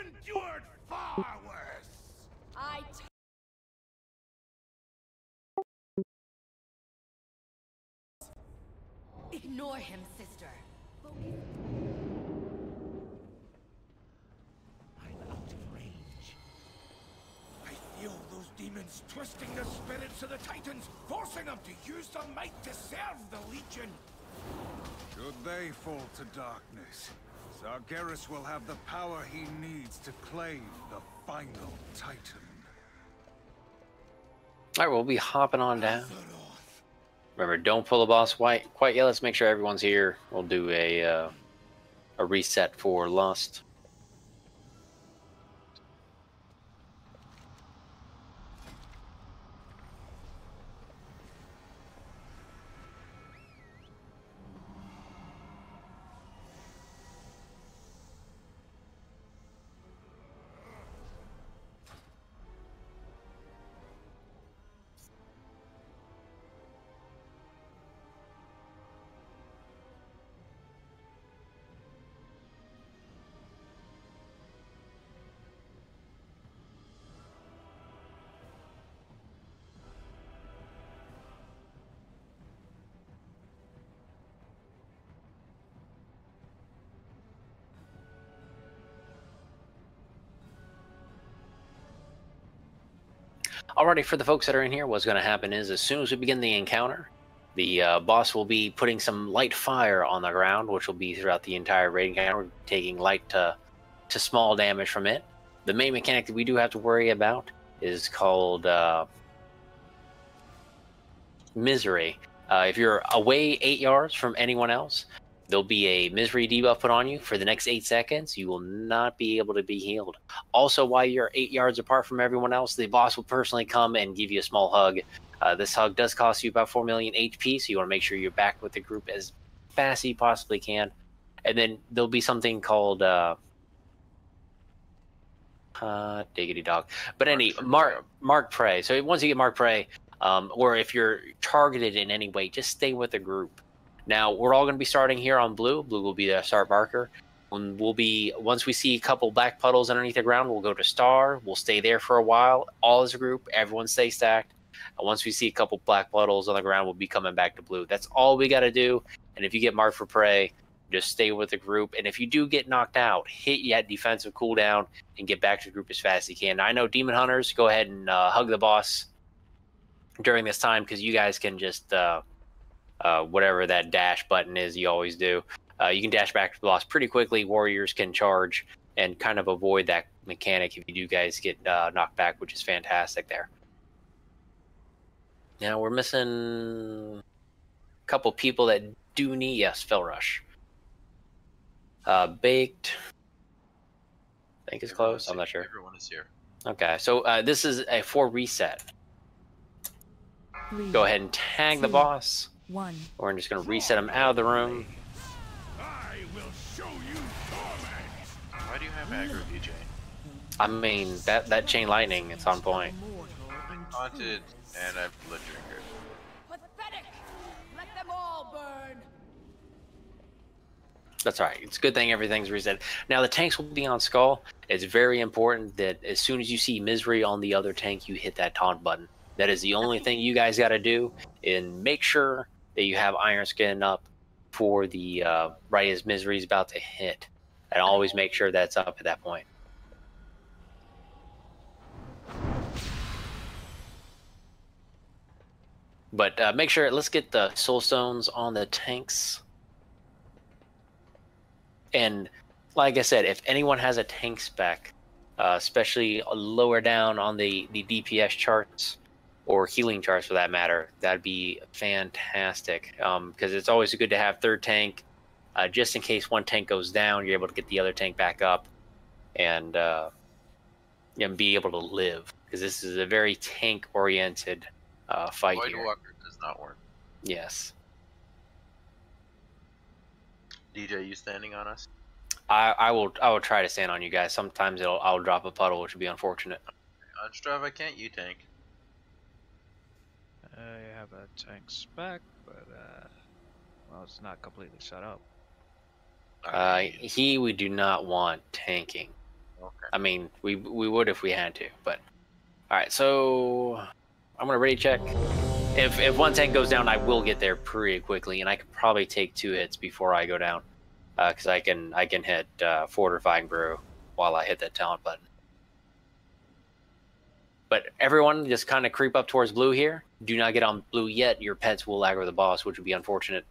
Ignore him, sister. I'm out of range. I feel those demons twisting the spirits of the Titans, forcing them to use their might to serve the Legion. Should they fall to darkness, Sargeras will have the power he needs to claim the final Titan. Alright, we'll be hopping on down. Remember, don't pull the boss quite yet. Let's make sure everyone's here. We'll do a reset for Lust. Alrighty, for the folks that are in here, what's going to happen is as soon as we begin the encounter, the boss will be putting some light fire on the ground, which will be throughout the entire raid encounter, taking light to small damage from it. The main mechanic that we do have to worry about is called Misery. If you're away 8 yards from anyone else, there'll be a Misery debuff put on you. For the next 8 seconds, you will not be able to be healed. Also, while you're 8 yards apart from everyone else, the boss will personally come and give you a small hug. This hug does cost you about 4 million HP, so you want to make sure you're back with the group as fast as you possibly can. And then there'll be something called diggity dog. But mark prey. So once you get mark prey, or if you're targeted in any way, just stay with the group. Now we're all going to be starting here on blue. Blue will be the start marker. Once we see a couple black puddles underneath the ground, we'll go to star. We'll stay there for a while, all as a group. Everyone stay stacked. And once we see a couple black puddles on the ground, we'll be coming back to blue. That's all we got to do. And if you get marked for prey, just stay with the group. And if you do get knocked out, hit that defensive cooldown and get back to the group as fast as you can. Now, I know Demon Hunters, go ahead and hug the boss during this time, because you guys can just whatever that dash button is you always do, you can dash back to the boss pretty quickly. Warriors can charge and kind of avoid that mechanic if you do guys get knocked back, which is fantastic there. Now we're missing a couple people that do need, yes, Fell Rush. Baked, I think it's close. I'm not sure. Everyone is here. Okay, so this is a 4 reset. 3, Go ahead and tag the boss. 1. We're just going to reset him out of the room. I will show you torment. Why do you have aggro, DJ? I mean, that chain lightning, it's on point. Haunted, and I've blood drinker. Pathetic! Let them all burn! That's all right. It's a good thing everything's reset. Now, the tanks will be on Skull. It's very important that as soon as you see Misery on the other tank, you hit that taunt button. That is the only thing you guys got to do, and make sure that you have Iron Skin up for the right as Misery's about to hit. And always make sure that's up at that point. But make sure, let's get the soul stones on the tanks. And like I said, if anyone has a tank spec, especially lower down on the DPS charts or healing charts for that matter, that'd be fantastic. Because it's always good to have third tank, just in case one tank goes down, you're able to get the other tank back up and be able to live. Because this is a very tank-oriented fight Void here. Walker does not work. Yes. DJ, you standing on us? I will try to stand on you guys. Sometimes I'll drop a puddle, which would be unfortunate. On Strava, can't you tank? I have a tank spec, but well, it's not completely set up. We do not want tanking. Okay. I mean, we would if we had to, but all right. So I'm gonna ready check. If one tank goes down, I will get there pretty quickly, and I could probably take 2 hits before I go down, because I can hit Fortifying Brew while I hit that talent button. But everyone just kind of creep up towards blue here. Do not get on blue yet. Your pets will aggro the boss, which would be unfortunate.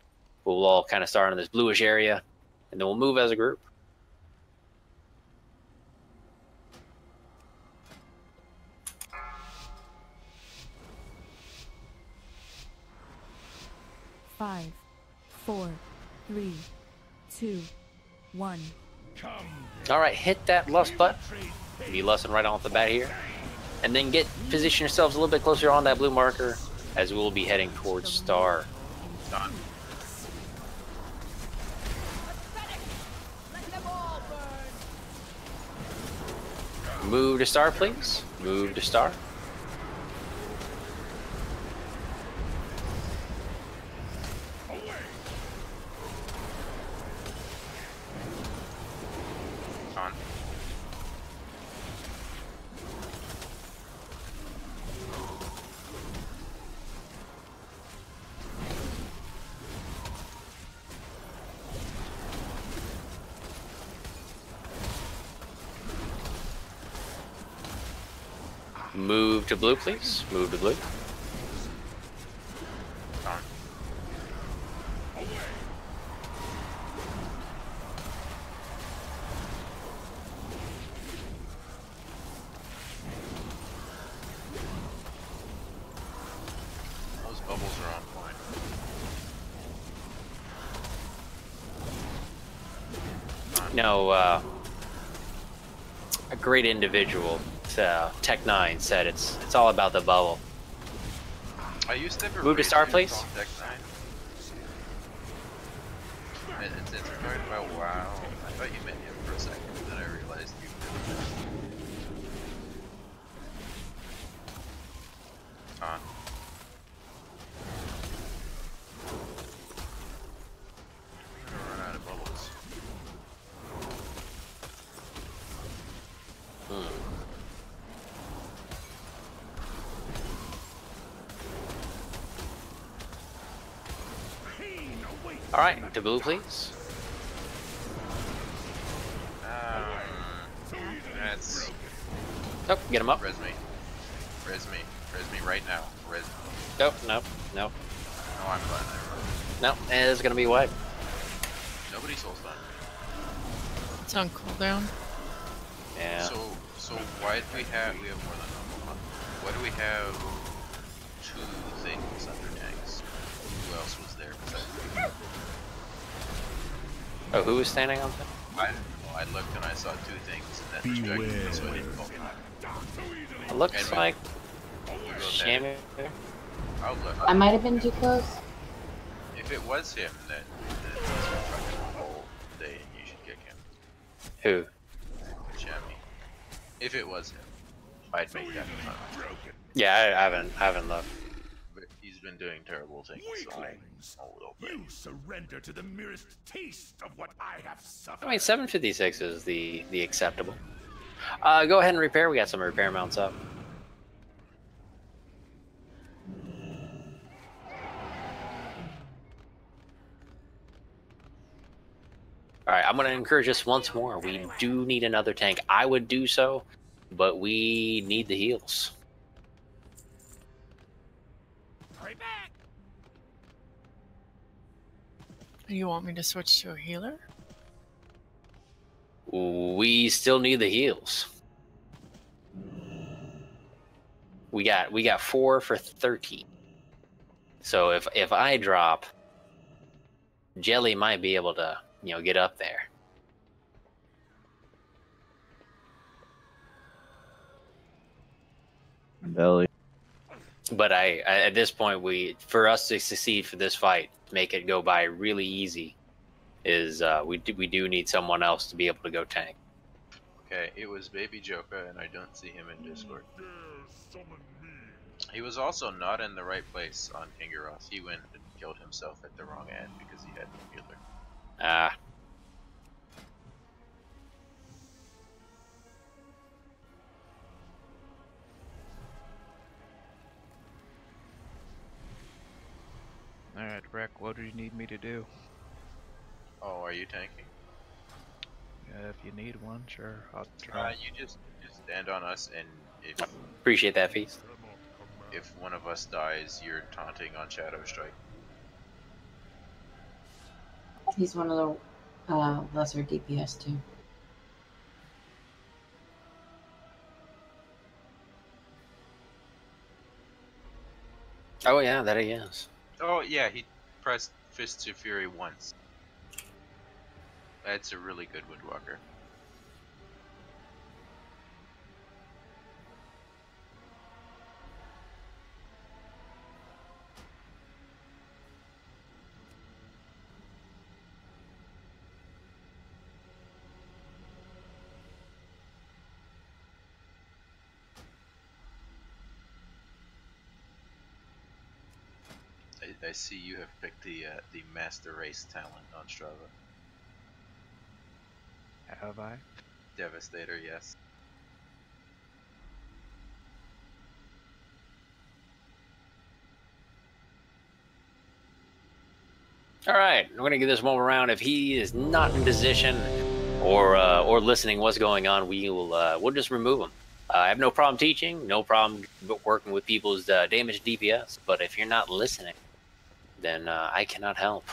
We'll all kind of start in this bluish area, and then we'll move as a group. Five, 4, 3, 2, 1. All right, hit that lust button. Be lusting right off the bat here. And then position yourselves a little bit closer on that blue marker, as we'll be heading towards Star. Done. Move to Star, please. Move to Star. On. Move to blue, please. Move to blue. Those bubbles are on point. No, a great individual, Tech9, said it's all about the bubble. I used to have a Move to star, please. Tech9. It's talking about WoW. I thought you meant him for a second, but then I realized you didn't. On. I'm gonna run out of bubbles. All right, to blue, please. That's. Oh, get him up. Res me. Res me. Res me right now. Res me. Nope, nope, nope. No, I'm glad I wrote. Nope, and it's gonna be white. Nobody soul's done. It's on cooldown. Yeah. So why do we have more than one? Why do we have two things under tanks? Who else was there besides me? Oh, who was standing on top? I don't know. I looked and I saw two things, and then distracted, so I didn't go behind. It looks like Jameson. I'll look. I might have been too close. If it was him, then he's been fucking the whole day, and you should kick him. Who? Jammy. If it was him, I'd make that fun. Yeah, I haven't looked. But he's been doing terrible things, so I'm a little bit. You surrender to the merest taste of what I have suffered. I mean, 756 is the acceptable. Go ahead and repair. We got some repair mounts up. All right, I'm going to encourage us once more. We do need another tank. I would do so, but we need the heals. You want me to switch to a healer? We still need the heals. We got 4 for 30. So if I drop, Jelly might be able to, get up there. Belly. But I at this point, for us to succeed for this fight, make it go by really easy, is we do need someone else to be able to go tank. Okay, it was Baby Joka, and I don't see him in Discord. He was also not in the right place on Kingaroth. He went and killed himself at the wrong end because he had no healer. Ah. Alright, Rek, what do you need me to do? Oh, are you tanking? If you need one, sure, I'll try. You just stand on us, and if Appreciate that, Feast. if one of us dies, you're taunting on Shadow Strike. He's one of the lesser DPS too. Oh yeah, that he is. Oh yeah, he pressed Fists of Fury once. That's a really good Woodwalker. I see you have picked the Master Race talent on Strava. Have I? Devastator, yes. All right, we're gonna give this one around. If he is not in position or listening what's going on, we'll just remove him. I have no problem teaching, no problem working with people's damage DPS, but if you're not listening, then I cannot help.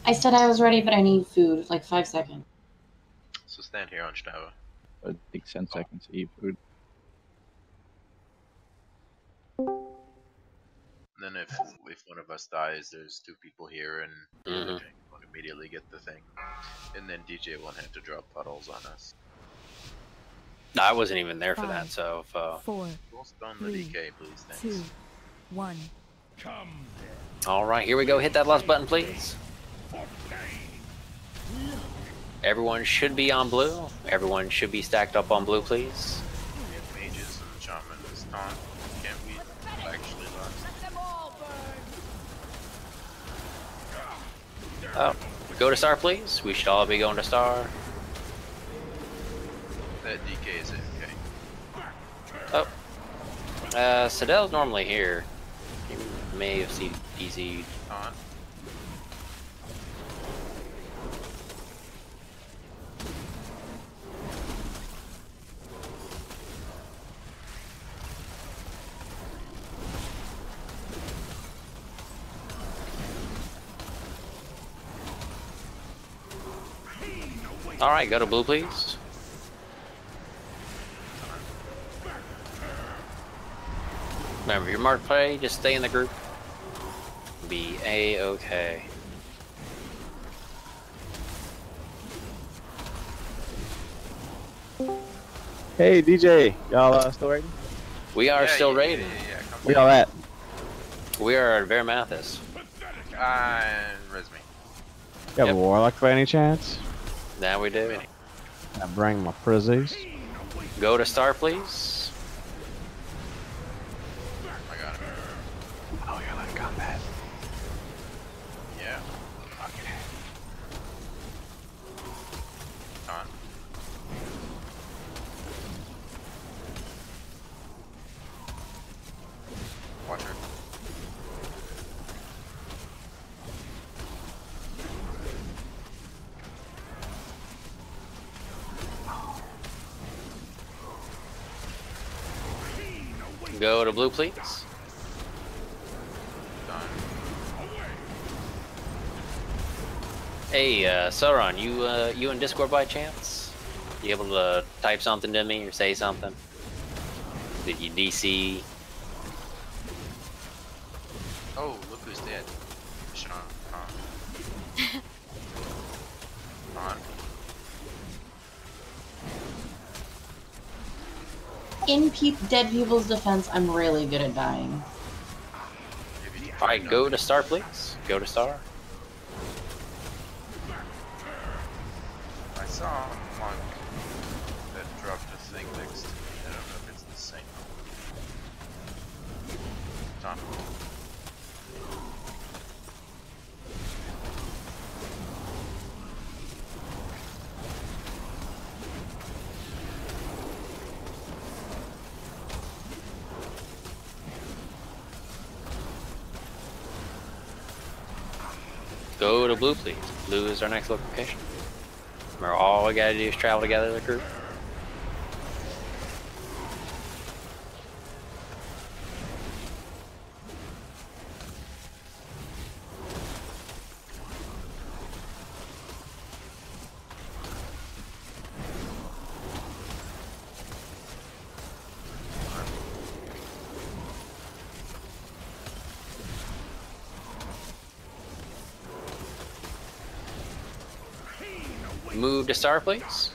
I said I was ready, but I need food. Like 5 seconds. So stand here on Stava. It takes 10 seconds to eat food. And then if one of us dies, there's 2 people here, and the other tank won't immediately get the thing. And then DJ won't have to drop puddles on us. I wasn't even there for that, so if, 4, We'll stun 3, the DK, please. Thanks. 2, 1. all right, here we go. Hit that last button, please. Everyone should be on blue. Everyone should be stacked up on blue, please. We have mages and shaman this time. Can't we actually Oh, go to star, please. We should all be going to star. That DK is AFK. Oh, Sadel's normally here. You may have seen easy. On. All right, go to blue, please. Remember, your mark play, just stay in the group. Be A-okay. Hey DJ, y'all still raiding? We are still raiding. Where y'all at? We are at Vermathis. And Resme. You have a warlock by any chance? Now we do. I bring my prizzies. Go to star, please. I got it. Oh, you're like combat. Yeah. Okay. On. Watch her. Go to blue, please. Done. Hey, Sauron, you in Discord by chance? You able to type something to me or say something? Did you DC? Oh, look who's dead. Sean. On. In dead people's defense, I'm really good at dying. Alright, go to star, please. Go to star. I saw a monk that dropped a thing next to me. I don't know if it's the same. Tom. Go to blue, please. Blue is our next location. Remember, all we gotta do is travel together as a group. Move to star, please.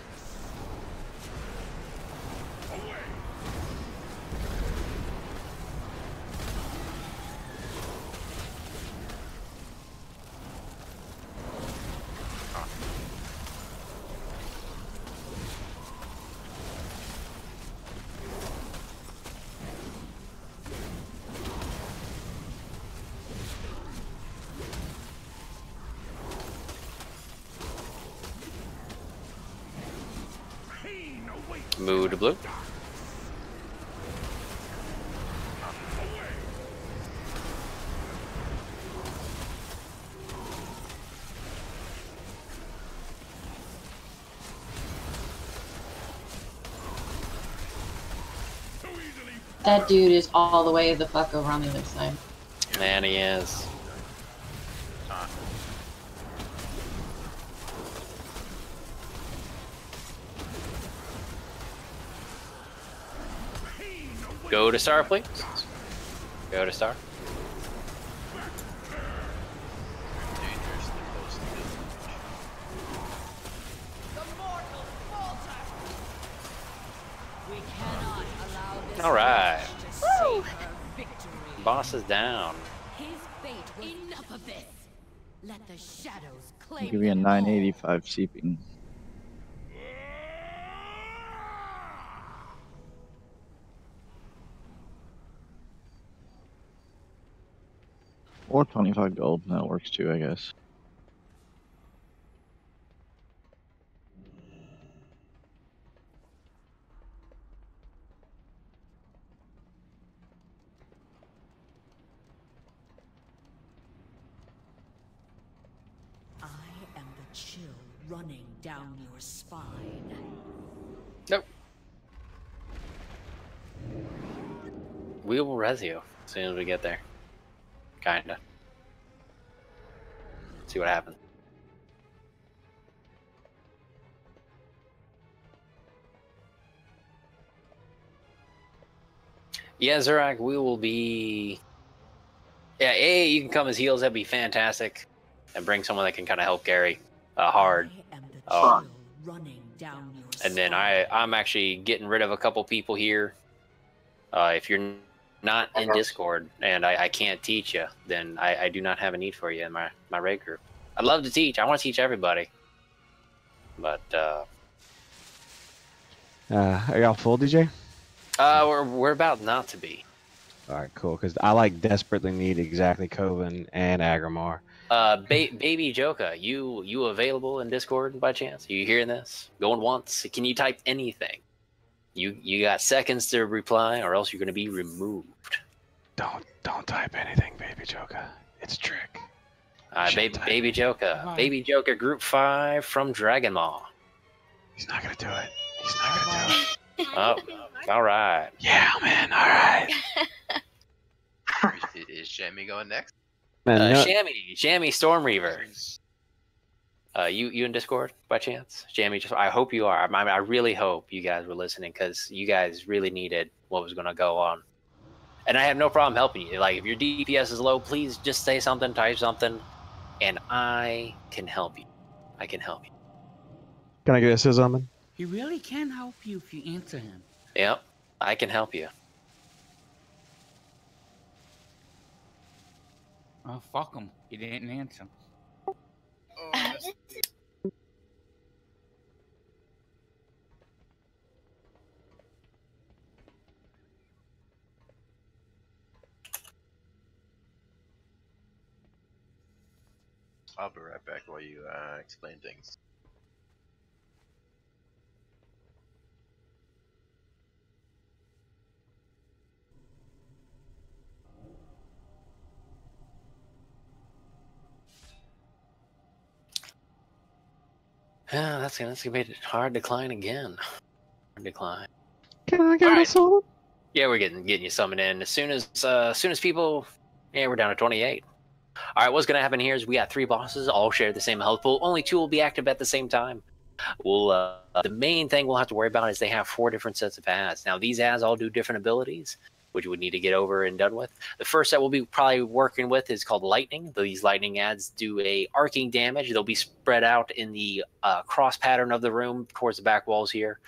Move to blue. That dude is all the way the fuck over on the other side. Man, he is. Go to star, please. Go to star. All right. Woo! Boss is down. His fate was enough of this. Let the shadows I'll claim give you a them all. 985 seeping. Or 25 gold. That works too, I guess. I am the chill running down your spine. Nope. We will res you as soon as we get there. Kinda. See what happens. Yeah, Zurak, we will be... Yeah, you can come as heals. That'd be fantastic. And bring someone that can kind of help Gary hard. Running down your And then I'm actually getting rid of a couple people here. If you're not in Discord and I can't teach you, then I do not have a need for you in my raid group. I'd love to teach. I want to teach everybody. But are y'all full, DJ? we're about not to be. All right, cool. Because I like desperately need exactly Coven and Agrimar. Baby Joka, you available in Discord by chance? Are you hearing this? Going once? Can you type anything? You got seconds to reply, or else you're going to be removed. Don't type anything, Baby Joka. It's a trick. Baby Joka. Baby Joka Group 5 from Dragon Maw. He's not going to do it. He's not going to do it. Oh, all right. Yeah, man, all right. Is Jamie going next? Man, Shammy Storm Reaver. You in Discord by chance? Jamie, I hope you are. I really hope you guys were listening, because you guys really needed what was going to go on. And I have no problem helping you. Like, if your DPS is low, please just say something, type something, and I can help you. I can help you. Can I get a Sizzleman? He really can help you if you answer him. Yep, I can help you. Oh, fuck him. He didn't answer. I'll be right back while you explain things. Yeah, that's gonna be a hard decline again. Hard decline. Can I get a solo? Yeah, we're getting you summoned in as soon as people. Yeah, we're down to 28. All right, what's gonna happen here is we got 3 bosses, all share the same health pool. Only 2 will be active at the same time. We'll the main thing we'll have to worry about is they have 4 different sets of ads. Now these ads all do different abilities, which we need to get over and done with. The first set we'll be probably working with is called Lightning. These lightning ads do a arcing damage. They'll be spread out in the cross pattern of the room towards the back walls here.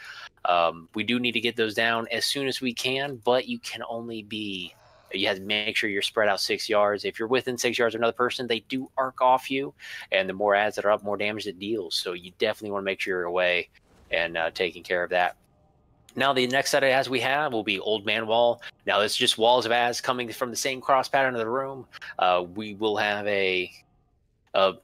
We do need to get those down as soon as we can, but you can only be... You have to make sure you're spread out 6 yards. If you're within 6 yards of another person, they do arc off you, and the more ads that are up, more damage it deals. So you definitely want to make sure you're away and taking care of that. Now the next set of ads we have will be Old Man Wall. Now it's just walls of ads coming from the same cross pattern of the room. We will have a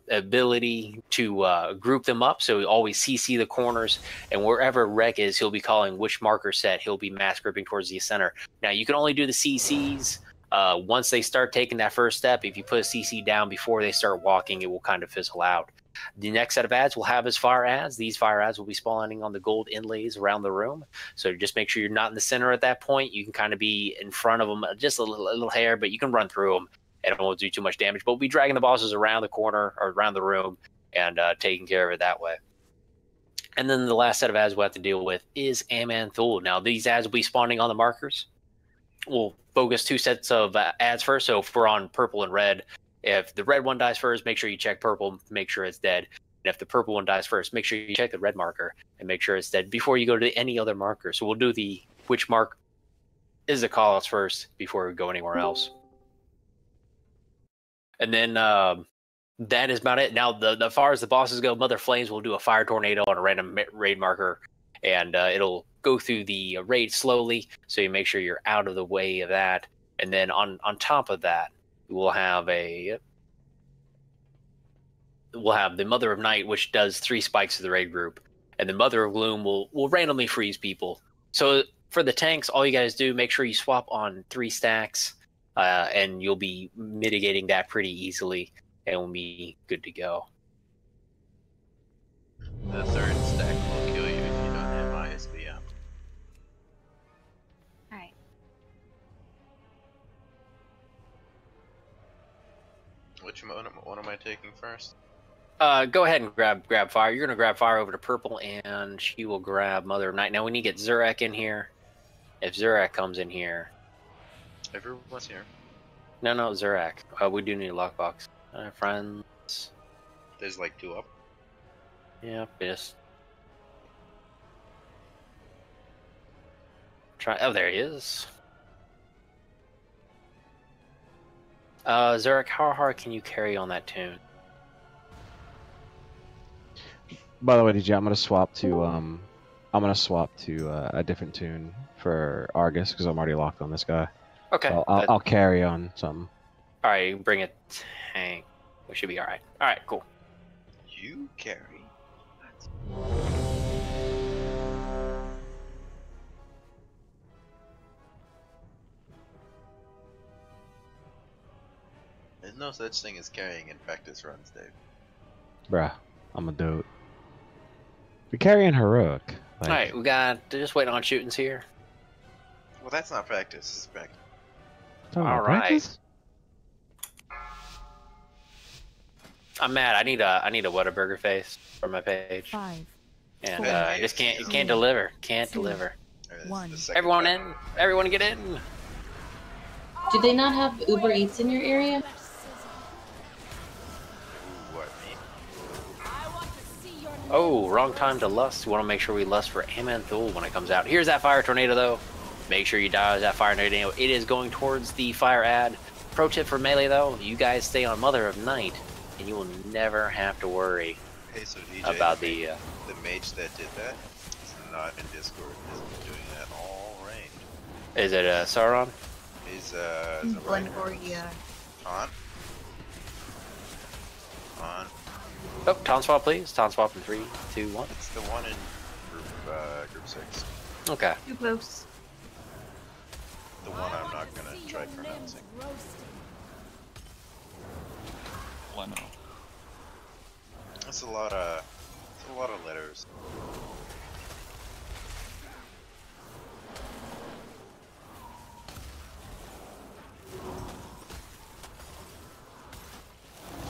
ability to group them up, so we always CC the corners, and wherever Rec is, he'll be calling which marker set he'll be mass gripping towards the center. Now you can only do the CCs once they start taking that first step. If you put a CC down before they start walking, it will kind of fizzle out. The next set of ads will have as fire ads. These fire ads will be spawning on the gold inlays around the room. So just make sure you're not in the center at that point. You can kind of be in front of them, just a little hair, but you can run through them and it won't do too much damage. But we'll be dragging the bosses around the corner or around the room and taking care of it that way. And then the last set of ads we'll have to deal with is Amanthul. Now, these ads will be spawning on the markers. We'll focus 2 sets of ads first. So if we're on purple and red, if the red one dies first, make sure you check purple, make sure it's dead. And if the purple one dies first, make sure you check the red marker and make sure it's dead before you go to any other marker. So we'll do the which mark is the callouts first before we go anywhere else. And then that is about it. Now, the far as the bosses go, Mother Flames will do a fire tornado on a random raid marker, and it'll go through the raid slowly, so you make sure you're out of the way of that. And then on top of that, we'll have the Mother of Night, which does 3 spikes to the raid group, and the Mother of Gloom will randomly freeze people. So for the tanks, all you guys do, make sure you swap on 3 stacks, and you'll be mitigating that pretty easily, and we'll be good to go. The 3rd stack will kill you if you don't have ISBM. Alright. Which one am I taking first? Go ahead and grab fire. You're gonna grab fire over to purple, and she will grab Mother of Night. Now we need to get Zurak in here. If Zurak comes in here, Everyone's here. no, Zurak. We do need a lockbox. Friends. There's like 2 up. Yeah, just try. Oh, there he is. Zurak, how hard can you carry on that tune? By the way, DJ, I'm gonna swap to a different tune for Argus because I'm already locked on this guy. Okay. So I'll carry on something. All right, you can bring a tank. We should be all right. All right, cool. You carry. There's no such thing as carrying in practice runs, Dave. Bruh, I'm a dope. We're carrying heroic. Like, All right, we got just waiting on shootings here. Well, that's not practice. It's practice. talking All about right. practice? I'm mad. I need a Whataburger face for my page. 5, And 4, I just can't deliver. Can't 2, deliver. 1. Everyone in. Everyone get in. Do they not have Uber Eats in your area? What, me? Oh, wrong time to lust. We want to make sure we lust for Amanthul when it comes out. Here's that fire tornado, though. Make sure you dodge that fire tornado. It is going towards the fire ad. Pro tip for melee, though, you guys stay on Mother of Night, and you will never have to worry Hey, so DJ, about the mage that did that is not in Discord. He's doing that all range. Is it Sauron? He's Glengoria. On. Oh, Ton swap, please. Ton swap in 3, 2, 1. It's the one in group 6. Okay. Too close. The one I'm not gonna try pronouncing. Leno. That's a lot of letters.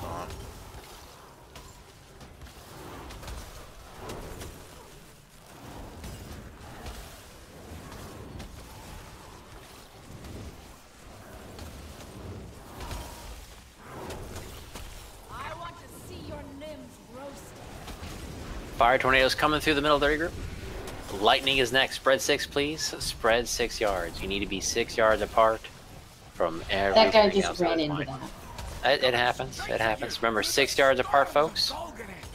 On. Fire tornadoes coming through the middle of the group. Lightning is next. Spread 6, please. Spread 6 yards. You need to be 6 yards apart from everything. That guy just outside ran the into line. that. It happens. It happens. Remember, 6 yards apart, folks.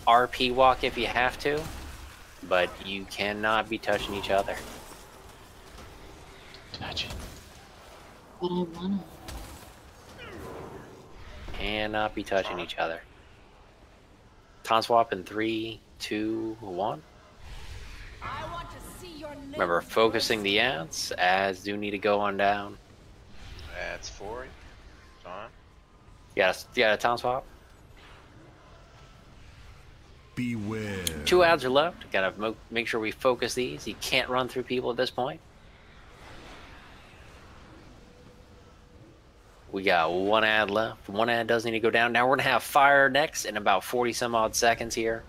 RP walk if you have to, but you cannot be touching each other. Touch it. But I wanna. Cannot be touching each other. Ton swap in 3, 2, 1. Remember, focusing the ads. Ads do need to go on down. That's 4. On. You got a ton swap? Beware. 2 ads are left. Gotta make sure we focus these. You can't run through people at this point. We got 1 ad left. 1 ad does need to go down. Now we're gonna have fire next in about 40 some odd seconds here.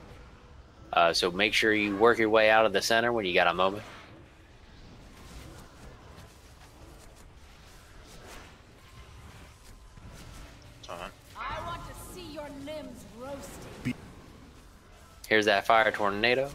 So make sure you work your way out of the center when you got a moment. I want to see your limbs roasted. Here's that fire tornado.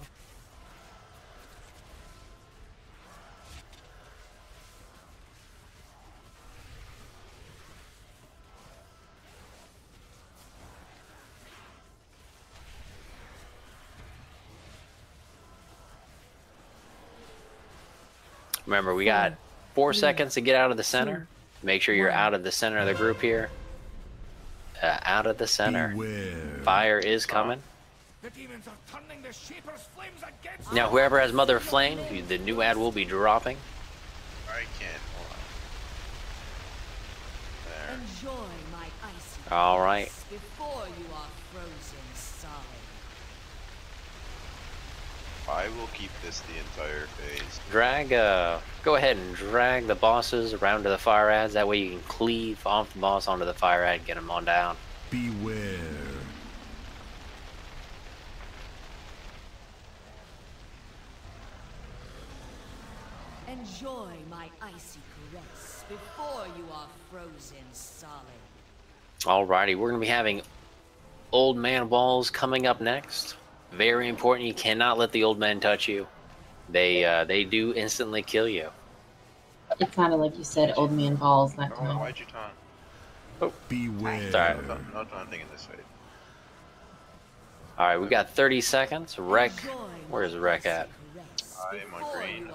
Remember, we got 4 seconds to get out of the center. Make sure you're out of the center of the group here. Out of the center. Fire is coming. The demons are turning the Shaper's flames against Now, whoever has Mother of Flame, the new ad will be dropping. I can't. Hold on. There. Enjoy my icy All right. kiss before you are frozen solid. I will keep this the entire phase. Drag, go ahead and drag the bosses around to the fire ads. That way you can cleave off the boss onto the fire ad and get them on down. Beware. Enjoy my icy caress before you are frozen solid. Alrighty, we're going to be having Old Man Walls coming up next. Very important, you cannot let the old men touch you. They do instantly kill you. It sounded like you said old man balls that Oh, time. why'd you taunt? Oh. Beware. Sorry. No taunting in this fight. Alright, we got 30 seconds. Wreck, where's Wreck at? I am on green.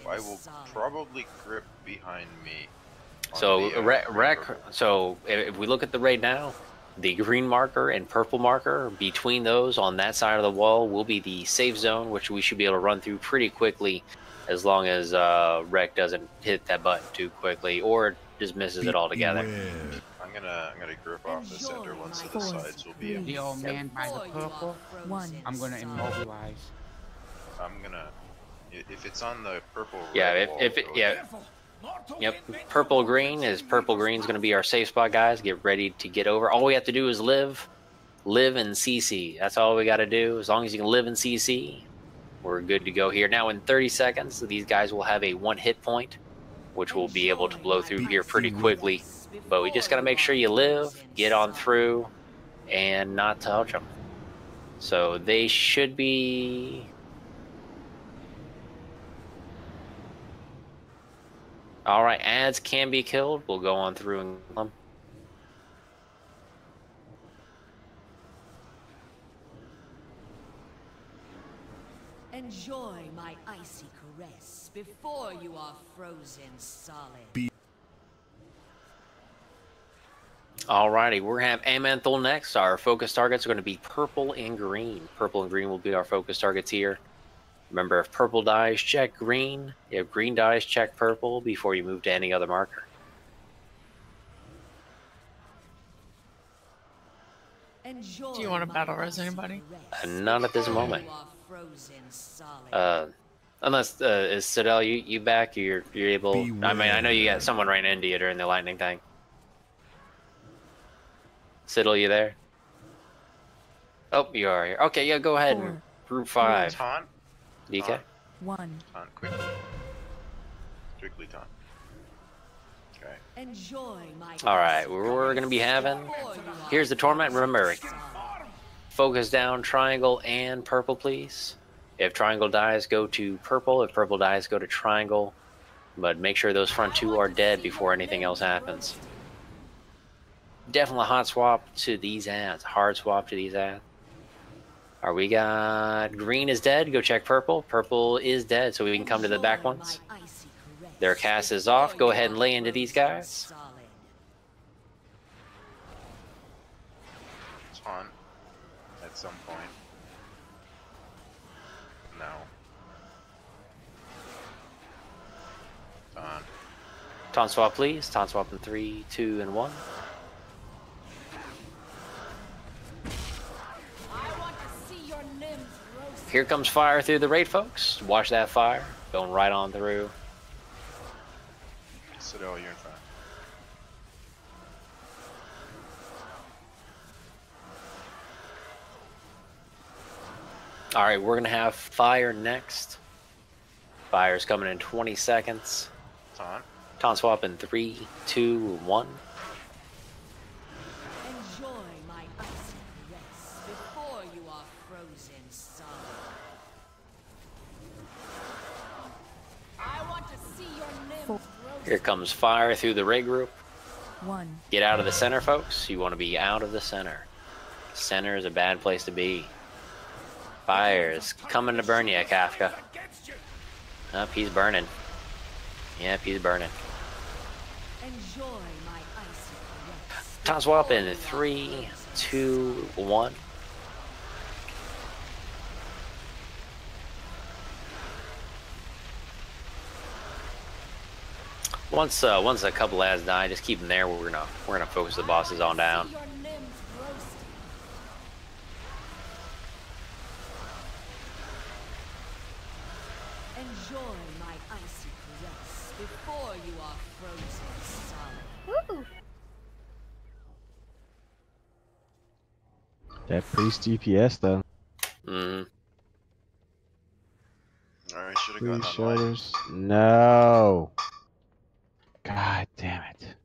I will probably grip behind me. So, Wreck, so if we look at the raid now, the green marker and purple marker, between those on that side of the wall will be the safe zone, which we should be able to run through pretty quickly as long as Wreck doesn't hit that button too quickly or just misses it altogether. I'm gonna grip off the center ones to the sides will be The old man by the purple. I'm gonna immobilize. I'm gonna if it's on the purple. Yeah, red if wall, it, yeah. Yep, purple green's going to be our safe spot, guys. Get ready to get over. All we have to do is live and CC. That's all we got to do. As long as you can live and CC, we're good to go here. Now in 30 seconds, these guys will have a 1 hit point, which we'll be able to blow through here pretty quickly. But we just got to make sure you live, get on through, and not touch them. So they should be... Alright, ads can be killed. We'll go on through and kill them. Enjoy my icy caress before you are frozen solid. Alrighty, we're going to have Amenthal next. Our focus targets are going to be purple and green. Purple and green will be our focus targets here. Remember, if purple dies, check green. If green dies, check purple before you move to any other marker. Do you want to battle res anybody? None at this moment. Unless, is Citadel, you back? You're able... I mean, I know you got someone right into you during the lightning thing. Citadel, you there? Oh, you are here. Okay, yeah, go ahead. And group 5. Taunt. DK? 1. Taunt quickly. Strictly taunt. Okay. Enjoy my Alright, we're going to be having... Here's the torment. Remember, focus down triangle and purple, please. If triangle dies, go to purple. If purple dies, go to triangle. But make sure those front 2 are dead before anything else happens. Definitely hot swap to these ads. Hard swap to these ads. Alright, we got green is dead. Go check purple. Purple is dead, so we can come to the back ones. Their cast is off. Go ahead and lay into these guys. Taunt at some point. No. Taunt. Taunt swap, please. Taunt swap in 3, 2, and 1. Here comes fire through the raid, folks. Watch that fire. Going right on through. Citadel, you're in front. Alright, we're going to have fire next. Fire's coming in 20 seconds. Taunt. Taunt swap in 3, 2, 1. Enjoy my icy caress before you are frozen solid. I want to see your limbs grow. Here comes fire through the raid group. 1. Get out of the center, folks. You want to be out of the center. Center is a bad place to be. Fire's coming to burn you, Kafka. Up, he's burning. Yep, he's burning. Enjoy my icy caress. Taunt swap in 3, 2, 1. Once a couple lads die, just keep them there. We're gonna focus the bosses on down. Your limbs roasting. Enjoy my icy caress before you are frozen solid. Woo! That priest DPS though. Mm. Alright, should have gone Priest online. shoulders. No. God damn it.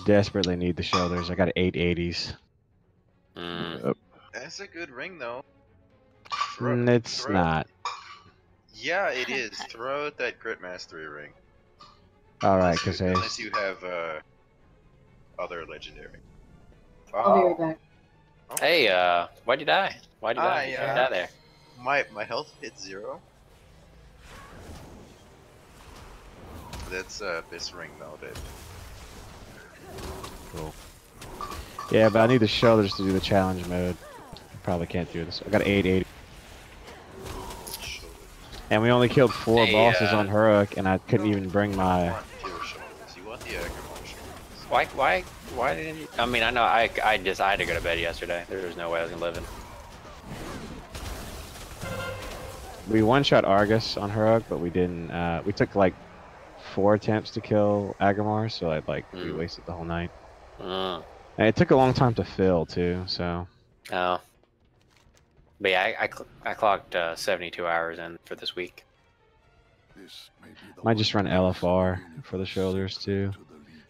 Desperately need the shoulders. I got 880s. Mm. That's a good ring though. It's not. Yeah, it is. Throw out that crit mastery ring. Alright, because Unless you have other legendary. I'll be right back. Hey, why'd you die? Why'd you die? Why'd you die there? My health hit 0. That's this ring though that. Cool. Yeah, but I need the shoulders to do the challenge mode. Probably can't do this. I got 880. And we only killed 4 bosses on Huruk, and I couldn't even bring my. You want the Why didn't you? I mean, I know I had to go to bed yesterday. There was no way I was gonna live in. We one-shot Argus on Huruk, but we didn't. We took like 4 attempts to kill Agamar, so we wasted the whole night. And it took a long time to fill too, so. Oh. But yeah, I clocked 72 hours in for this week. Might just run LFR for the shoulders too.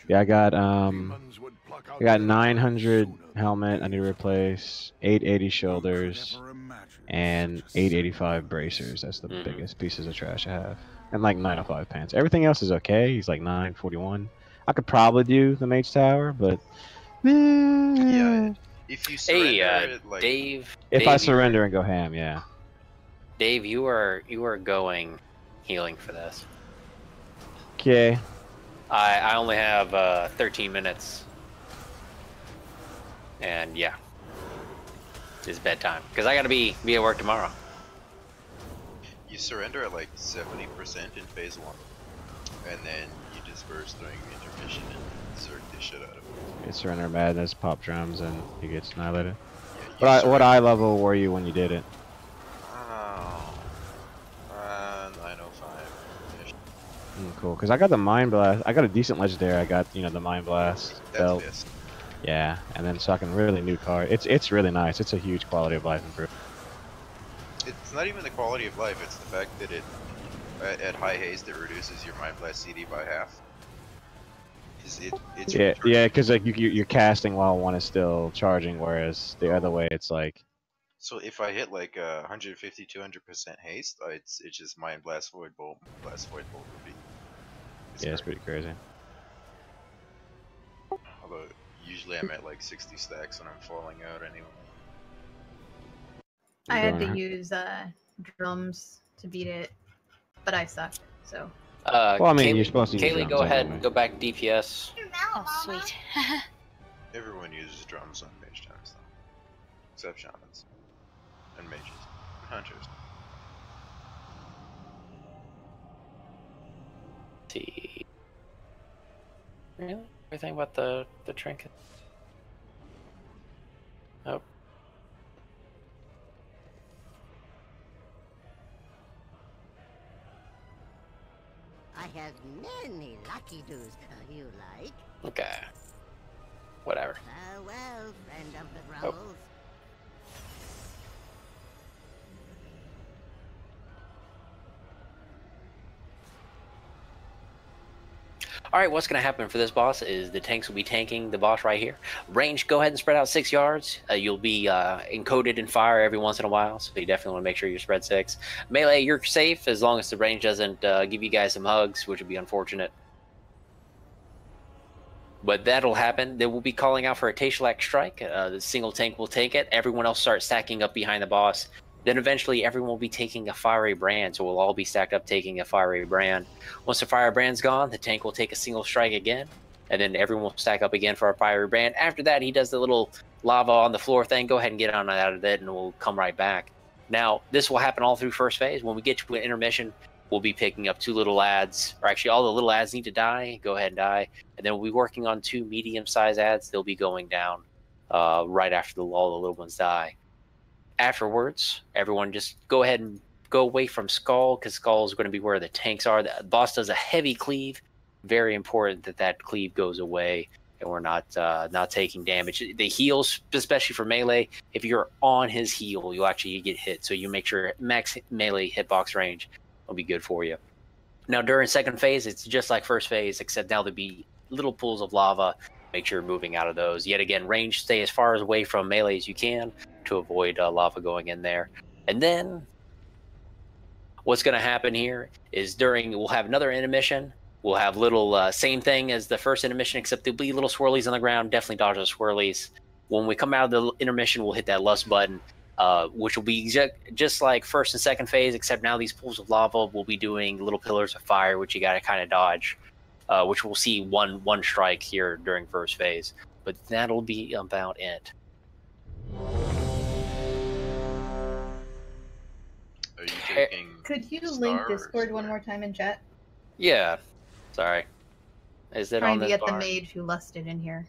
Yeah, I got 900 helmet I need to replace, 880 shoulders, and 885 bracers. That's the biggest pieces of trash I have. And like 905 pants. Everything else is okay. He's like 941. I could probably do the mage tower, but yeah, if you surrender, Dave. If I surrender and go ham, yeah. Dave, you are going healing for this. Okay. I only have 13 minutes, and yeah, it's bedtime because I gotta be at work tomorrow. You surrender at like 70% in phase 1, and then you disperse during intermission and zerg the shit out of it. You surrender madness, pop drums, and he gets annihilated. Yeah, what eye level were you when you did it? 905-ish. Cool, because I got the Mind Blast. I got a decent legendary. I got, the Mind Blast belt. Best. Yeah, and then so I can really new card. It's really nice. It's a huge quality of life improvement. It's not even the quality of life, it's the fact that it, at high haste, it reduces your Mind Blast CD by half. It's yeah, because like you're casting while one is still charging, whereas the other way it's like. So if I hit like 150-200% haste, it's just Mind Blast Void Bolt, Blast Void Bolt repeat. It's pretty crazy. Although usually I'm at like 60 stacks and I'm falling out anyway. I had to use drums to beat it, but I sucked, so. Well, I mean, you're supposed to use Kaylee, drums go ahead. anyway. Go back DPS. Oh, sweet. Everyone uses drums on mage times though. Except shamans. And mages. And hunters. See. Really? Everything about the trinket? Oh. have many lucky doos you like. Okay. Whatever. Farewell, friend of the Oh. Grumbles. Alright, what's going to happen for this boss is the tanks will be tanking the boss right here. Range, go ahead and spread out 6 yards. You'll be encoded in fire every once in a while, so you definitely want to make sure you spread 6. Melee, you're safe as long as the range doesn't give you guys some hugs, which would be unfortunate. But that'll happen. They will be calling out for a Tashalak strike. The single tank will take it. Everyone else starts stacking up behind the boss. Then eventually everyone will be taking a fiery brand, so we'll all be stacked up taking a fiery brand. Once the fire brand's gone, the tank will take a single strike again, and then everyone will stack up again for a fiery brand. After that, he does the little lava on the floor thing. Go ahead and get on out of it, and we'll come right back. Now, this will happen all through first phase. When we get to an intermission, we'll be picking up 2 little ads, or actually all the little ads need to die. Go ahead and die. And then we'll be working on 2 medium-sized ads. They'll be going down right after all the little ones die. Afterwards, everyone just go ahead and go away from Skull, because Skull is going to be where the tanks are. The boss does a heavy cleave. Very important that that cleave goes away and we're not taking damage. The heals, especially for melee, if you're on his heal, you'll actually get hit. So you make sure max melee hitbox range will be good for you. Now, during second phase, it's just like first phase, except now there'll be little pools of lava. Make sure you're moving out of those. Yet again, range, stay as far away from melee as you can to avoid lava going in there. And then what's going to happen here is we'll have another intermission. We'll have little same thing as the first intermission, except there'll be little swirlies on the ground. Definitely dodge those swirlies. When we come out of the intermission, we'll hit that lust button, which will be just like first and second phase, except now these pools of lava will be doing little pillars of fire, which you got to kind of dodge, which we'll see one strike here during first phase. But that'll be about it. Are you taking Could you link Discord one more time in chat? Yeah. Sorry. Is it Trying on to this get bar? the mage who lusted in here.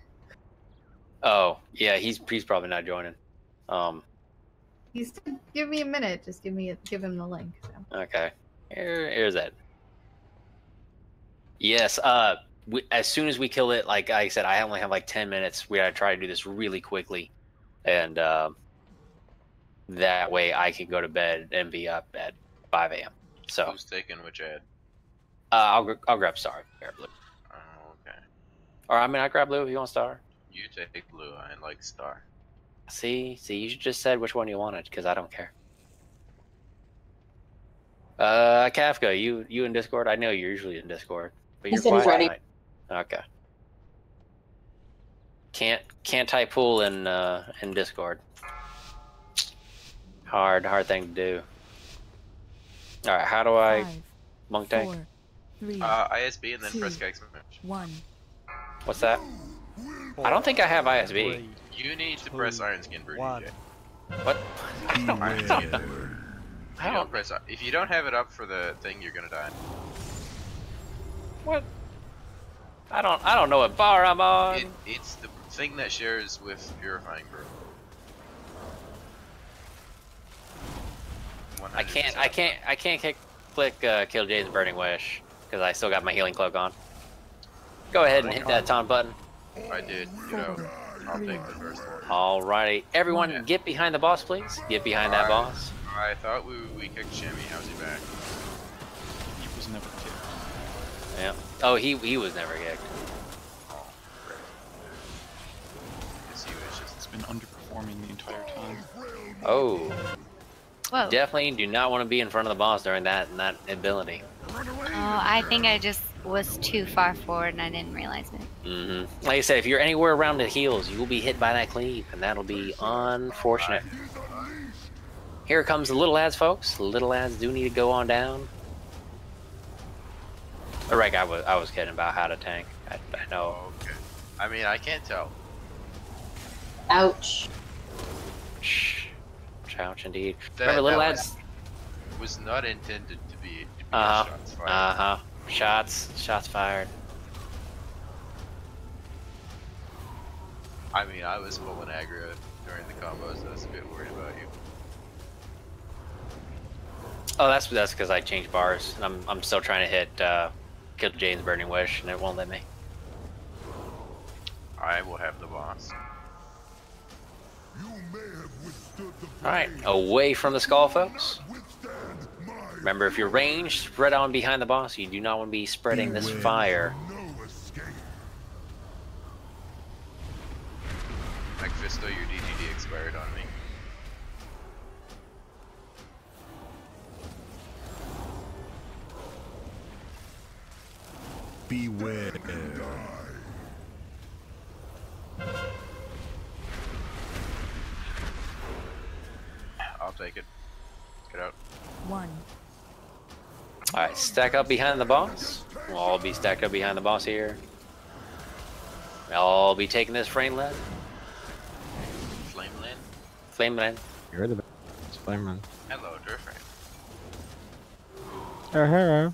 Oh, yeah, he's probably not joining. He said, "Give me a minute. Just give him the link." So. Okay. Here's it. Yes. As soon as we kill it, like I said, I only have like 10 minutes. We gotta try to do this really quickly, and that way I can go to bed and be up at 5 a.m. So who's taking which ad? I'll grab Star. Grab Blue. Oh, okay. Or I mean, I grab Blue if you want Star. You take Blue. I like Star. See, you just said which one you wanted, because I don't care. Kafka, you in Discord? I know you're usually in Discord, but you're quiet tonight. Okay. Can't type pool in Discord. Hard thing to do. All right, how do I monk tank? 3, ISB and then 2, press Gag Smash. 1. What's that? I don't think I have ISB. You need to press Iron Skin Brew, DJ. What? Iron Skin. I don't press. If you don't have it up for the thing, you're gonna die. What? I don't know what bar I'm on. It's the thing that shares with Purifying Brew. I can't click Kill Jay's Burning Wish because I still got my healing cloak on. Go ahead and hit that taunt button. I did. Get out. I'll take the first one. Alrighty, everyone, get behind the boss, please. Get behind that boss. I thought we kicked Shimmy. How's he back? He was never kicked. Yeah. Oh, he was never kicked. Oh, great. Guess he was just. It's been underperforming the entire time. Oh. Whoa. Definitely do not want to be in front of the boss during that ability. Oh, I think I just was too far forward and I didn't realize it. Mm-hmm. Like I said, if you're anywhere around the heels, you will be hit by that cleave, and that'll be unfortunate. Here comes the little ads, folks. The little ads do need to go on down. Right, I was kidding about how to tank. I know. Okay. I mean, I can't tell. Ouch. Ouch, indeed. Remember, little ads was not intended to be shots fired. Shots fired. I mean, I was pulling aggro during the combos. So I was a bit worried about you. Oh, that's because I changed bars. I'm still trying to hit killed Jane's Burning Wish, and it won't let me. I will have the boss. Alright, away from the skull, folks. Remember, if you're ranged, spread on behind the boss. You do not want to be spreading this fire. Fisto, your DGD expired on me. Beware. I'll take it. Get out. 1. Alright, stack up behind the boss. We'll all be stacked up behind the boss here. I'll be taking this frame land. Flame land. Flame land. You're the best. It's Flame Run. Hello, Durframe. Oh, hello.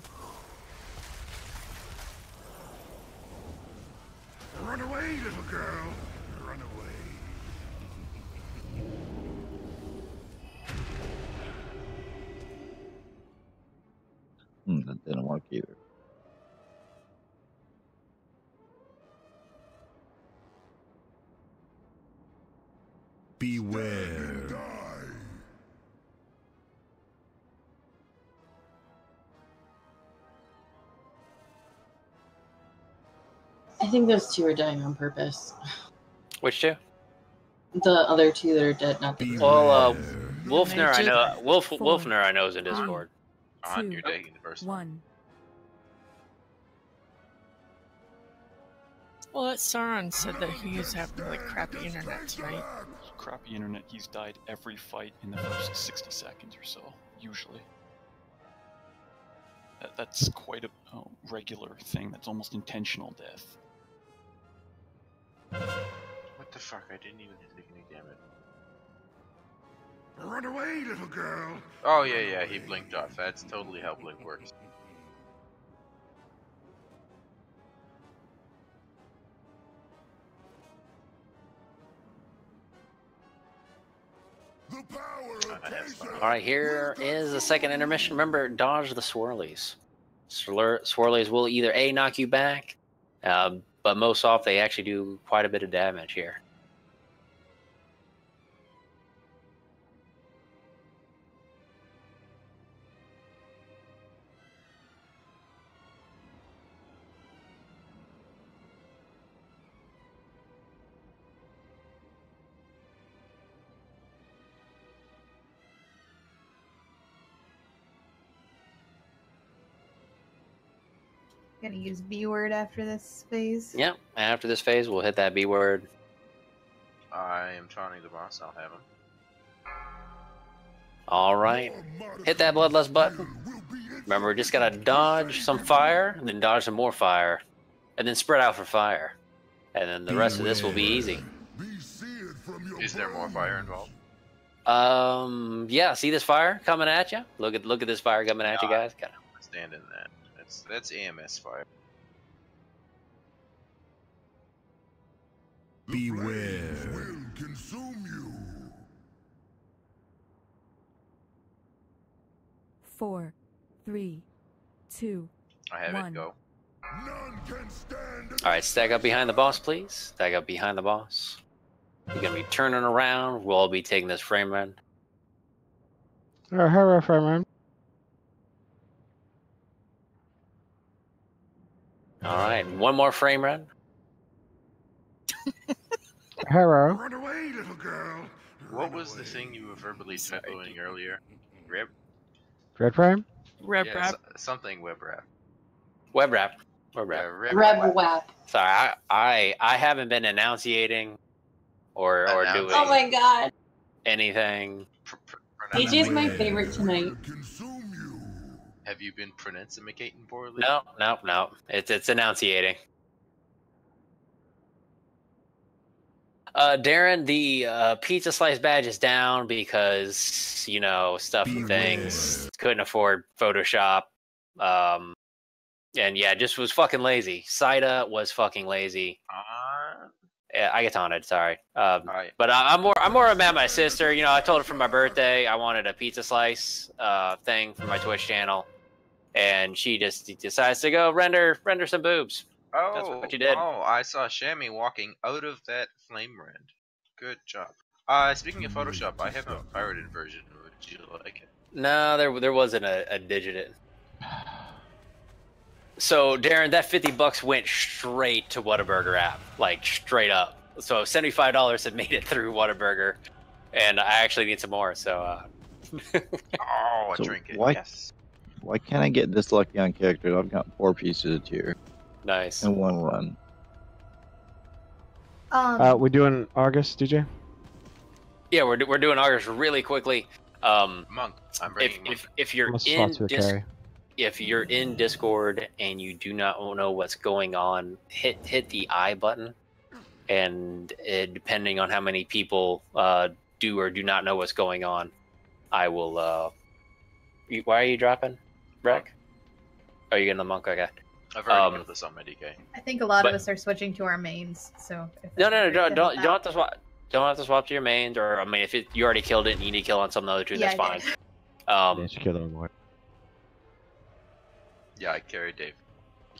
Run away, little girl. Run away. That didn't work either. Beware. I think those two are dying on purpose. Which two? The other two that are dead, not the Well, Wolfner, I know. Wolfner, I know is in Discord. On, you're taking the first one. 1. Well, Sauron said that he was having like crappy internet tonight. Crappy internet, he's died every fight in the first 60 seconds or so, usually. That's quite a regular thing, that's almost intentional death. What the fuck? I didn't even take any damage. Run away, little girl. Oh, yeah, he blinked off. That's totally how blink works. Alright, here is the second intermission. Remember, dodge the swirlies. Swirlies will either A, knock you back, but most often they actually do quite a bit of damage here. Gonna use B word after this phase. Yep, after this phase, we'll hit that B word. I am taunting the boss. I'll have him. Alright, hit that bloodlust button. Remember, we just gotta dodge some fire, and then dodge some more fire, and then spread out for fire. And then the rest of this will be easy. Is there more fire involved? Yeah, see this fire coming at you? Look at this fire coming at you, guys. Gotta stand in that. That's AMS fire. Beware. Will consume you. 4, 3, 2, I have 1. it. Go. Alright, stack up behind the boss, please. Stack up behind the boss. You're gonna be turning around. We'll all be taking this frame run. Oh, hello, Frame Run. Alright, one more frame run. Hello. Run away, little girl. What was the thing you were verbally typoing earlier? Rib? Red Frame? Web Yeah, wrap. something web wrap. Web wrap. Web wrap. Reb wap. Sorry, I haven't been enunciating or doing Oh my god. anything. DJ's my favorite tonight. Have you been pronunciating poorly? No. It's enunciating. Darren, the pizza slice badge is down because, you know, stuff and things. Couldn't afford Photoshop. And yeah, just was fucking lazy. Saida was fucking lazy. Yeah, I get taunted, sorry. But I'm more mad at my sister. You know, I told her for my birthday I wanted a pizza slice thing for my Twitch channel. and she just decides to go render some boobs. That's Oh, what you did. oh! I saw Shammy walking out of that flame rend. Good job. Speaking of Photoshop, I have a pirated version. Would you like it? No, there wasn't a digit. So Darren, that $50 went straight to Whataburger app, like straight up. So $75 had made it through Whataburger, and I actually need some more. So. Oh, So drink it. why, Yes. why can't I get this lucky on characters? I've got 4 pieces of tier. Nice. In one run. We're doing Argus, DJ? Yeah, we're doing Argus really quickly. Monk, I'm bringing Monk. If you're if you're in Discord and you do not know what's going on, hit the I button, and depending on how many people do or do not know what's going on, I will. Why are you dropping, Breck? Oh, you're getting the Monk. Okay. I've already got this on my DK. I think a lot of us are switching to our mains, so. If No, don't have to swap. Don't have to swap to your mains, or I mean, if you already killed it and you need to kill on some of the other two, that's fine. Yeah, should kill them more. Yeah, I carry Dave.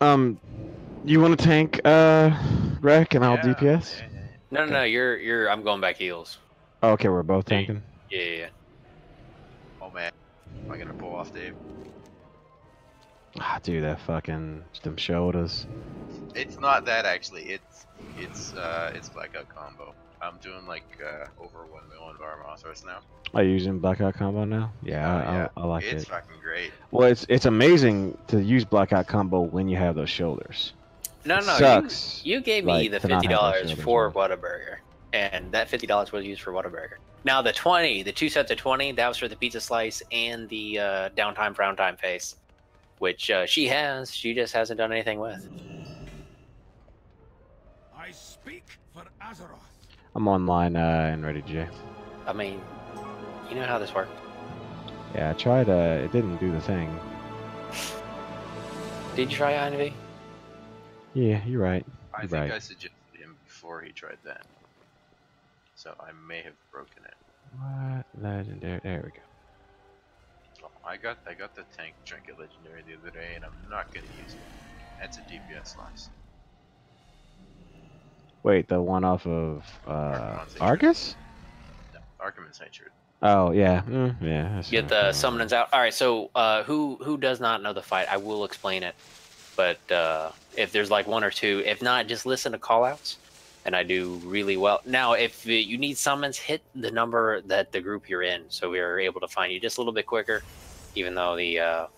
You want to tank Wreck and I'll DPS? No, you're. I'm going back heals. Oh, okay, we're both tanking. Yeah. Oh man, am I gonna pull off Dave? Ah, dude, that fucking them shoulders. It's not that actually. It's blackout combo. I'm doing like over 1 million of armor source now. Are you using blackout combo now? Yeah, I like it. It's fucking great. Well, it's amazing to use blackout combo when you have those shoulders. No, Sucks, you gave me the $50 for Whataburger, and that $50 was used for Whataburger. Now the 2 sets of 20, that was for the pizza slice and the downtime frown time face, which she just hasn't done anything with. I speak for Azeroth. I'm online and ready, Jay. I mean, you know how this works. Yeah, I tried. It didn't do the thing. Did you try INV? Yeah, you're right. I think I suggested him before he tried that, so I may have broken it. What legendary? There we go. Oh, I got the tank trinket legendary the other day, and I'm not gonna use it. That's a DPS slice. Wait, the one off of Argus? No, Archimon's Hatred. Oh yeah, yeah. Get the summonings out. All right, so who does not know the fight? I will explain it, but if there's like 1 or 2, if not, just listen to callouts, and I do really well. Now, if you need summons, hit the number that the group you're in, so we are able to find you just a little bit quicker, even though the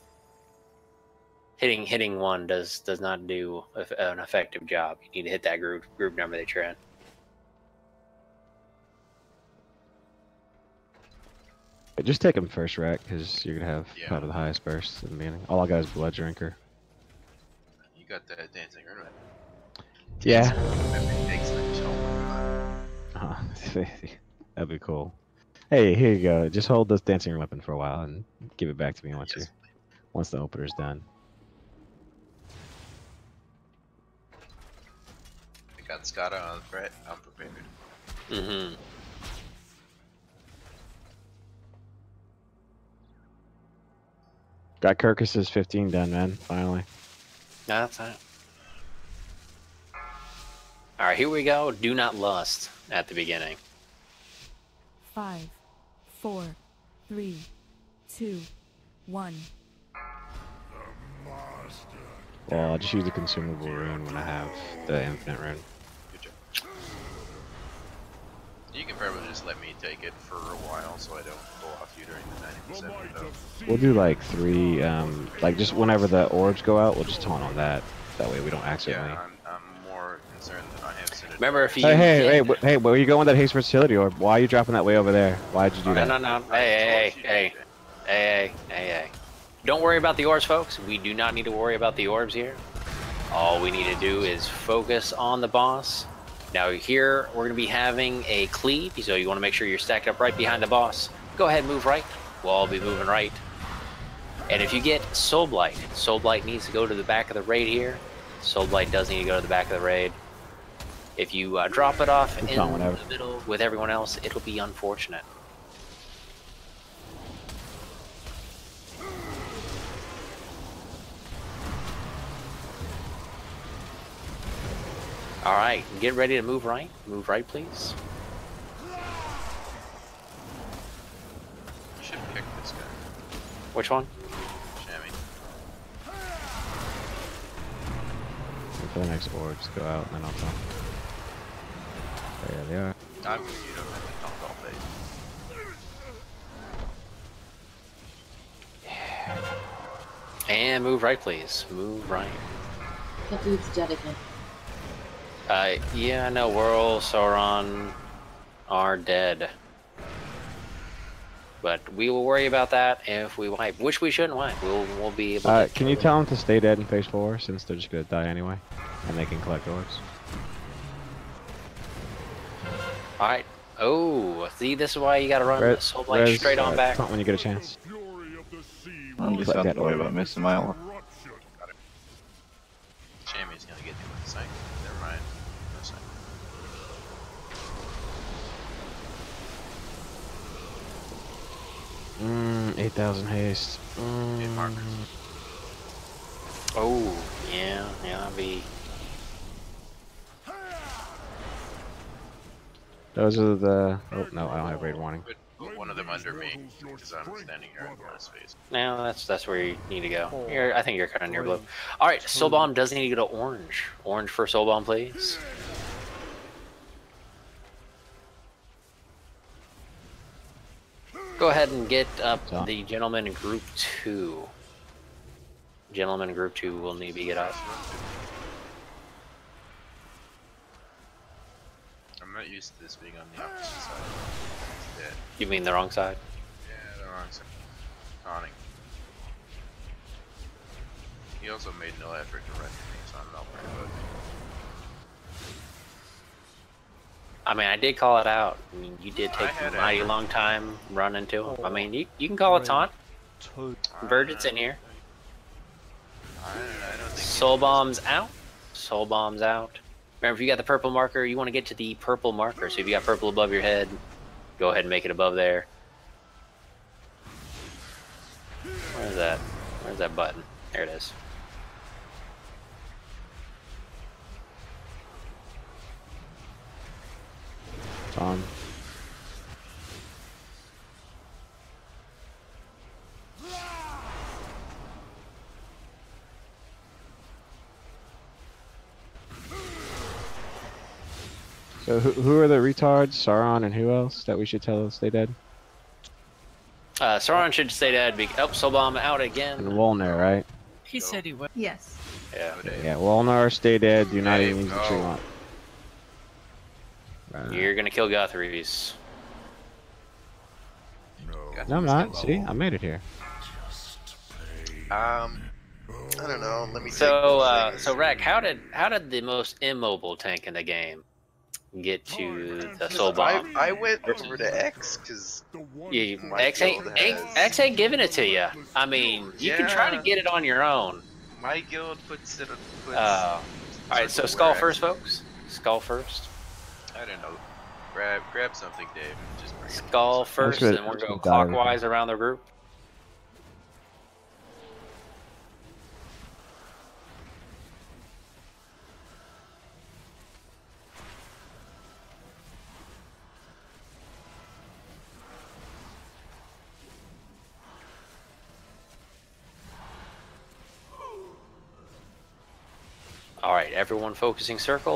hitting one does not do an effective job. You need to hit that group number that you're in. Just take him first, Rack, because you're gonna have probably the highest burst in the beginning. All I got is Blood Drinker. You got that dancing hermit. Yeah. That'd be cool. Hey, here you go. Just hold this dancing weapon for a while and give it back to me once the opener's done. I got Scotta on the threat. I'm prepared. Mm-hmm. Got Kirkus's 15 done, man. Finally. No, that's fine. All right, here we go. Do not lust at the beginning. 5, 4, 3, 2, 1. Well, I'll just use the consumable rune when I have the infinite rune. Good job. You can probably just let me take it for a while so I don't go off you during the 90% window. We'll do like 3, like just whenever the orbs go out, we'll just taunt on that. That way we don't accidentally. Yeah, I'm more concerned that I have Citadel. Remember if you. Hey, where are you going with that haste versatility orb? Why are you dropping that way over there? Why'd you do that? No. Hey. Don't worry about the orbs, folks. We do not need to worry about the orbs here. All we need to do is focus on the boss. Now here, we're going to be having a cleave, so you want to make sure you're stacked up right behind the boss. Go ahead and move right. We'll all be moving right. And if you get Soul Blight needs to go to the back of the raid here. Soul Blight does need to go to the back of the raid. If you drop it off in the middle with everyone else, it'll be unfortunate. All right, get ready to move right. Move right, please. You should pick this guy. Which one? Shammy. Wait for the next orbs to go out, and then I'll talk. There they are. I'm you don't have to talk all day. And move right, please. Move right. That dude's dead again. Yeah, I know. Whirl, Sauron are dead. But we will worry about that if we wipe, which we shouldn't wipe. We'll be able to. Can you tell them to stay dead in phase 4, since they're just gonna die anyway, and they can collect orbs? All right. Oh, see, this is why you gotta run this whole like straight on back. When you get a chance. I'm just not worried about missing my orb. Shammy's gonna get you with the cycle. Never mind. No cycle. 8,000 haste. 8 markers. Oh, yeah, that'd be. Those are the. Oh no, I don't have raid warning. Put one of them under me, because I'm standing here in the last phase. No, that's where you need to go. I think you're kind of near blue. All right, Soul Bomb does need to go to orange. Orange for Soul Bomb, please. Go ahead and get up the gentleman in group 2. Gentlemen in group 2 will need to be get up. I'm not used to this being on the opposite side. Yeah. You mean the wrong side? Yeah, the wrong side. Conning. He also made no effort to run to me, so I'm not worried about it. I mean, I did call it out. I mean, you did take a mighty long time running to him. I mean, you can call it taunt. Convergence in here. I don't think Soul Bomb's out. Soul Bomb's out. Remember, if you got the purple marker, you want to get to the purple marker. So if you got purple above your head, go ahead and make it above there. Where's that? Where's that button? There it is. It's on. So who are the retards? Sauron and who else that we should tell to stay dead? Sauron should stay dead. Oh, Soul Bomb out again. And Wolner, right? He said he would. Yes. Yeah. Yeah, Wolner, stay dead. Do not even use the tree line. You're gonna kill Guthrie's. No, I'm not. See, I made it here. I don't know. Let me. So, so Rek, how did the most immobile tank in the game get to the Soul Bomb? I went over to X because X ain't giving it to you. I mean, you can try to get it on your own. My guild puts it. All right, so Skull first, folks. Skull first. I don't know. Grab something, Dave. Just bring Skull first, and we're going clockwise around the group. All right, everyone focusing circle.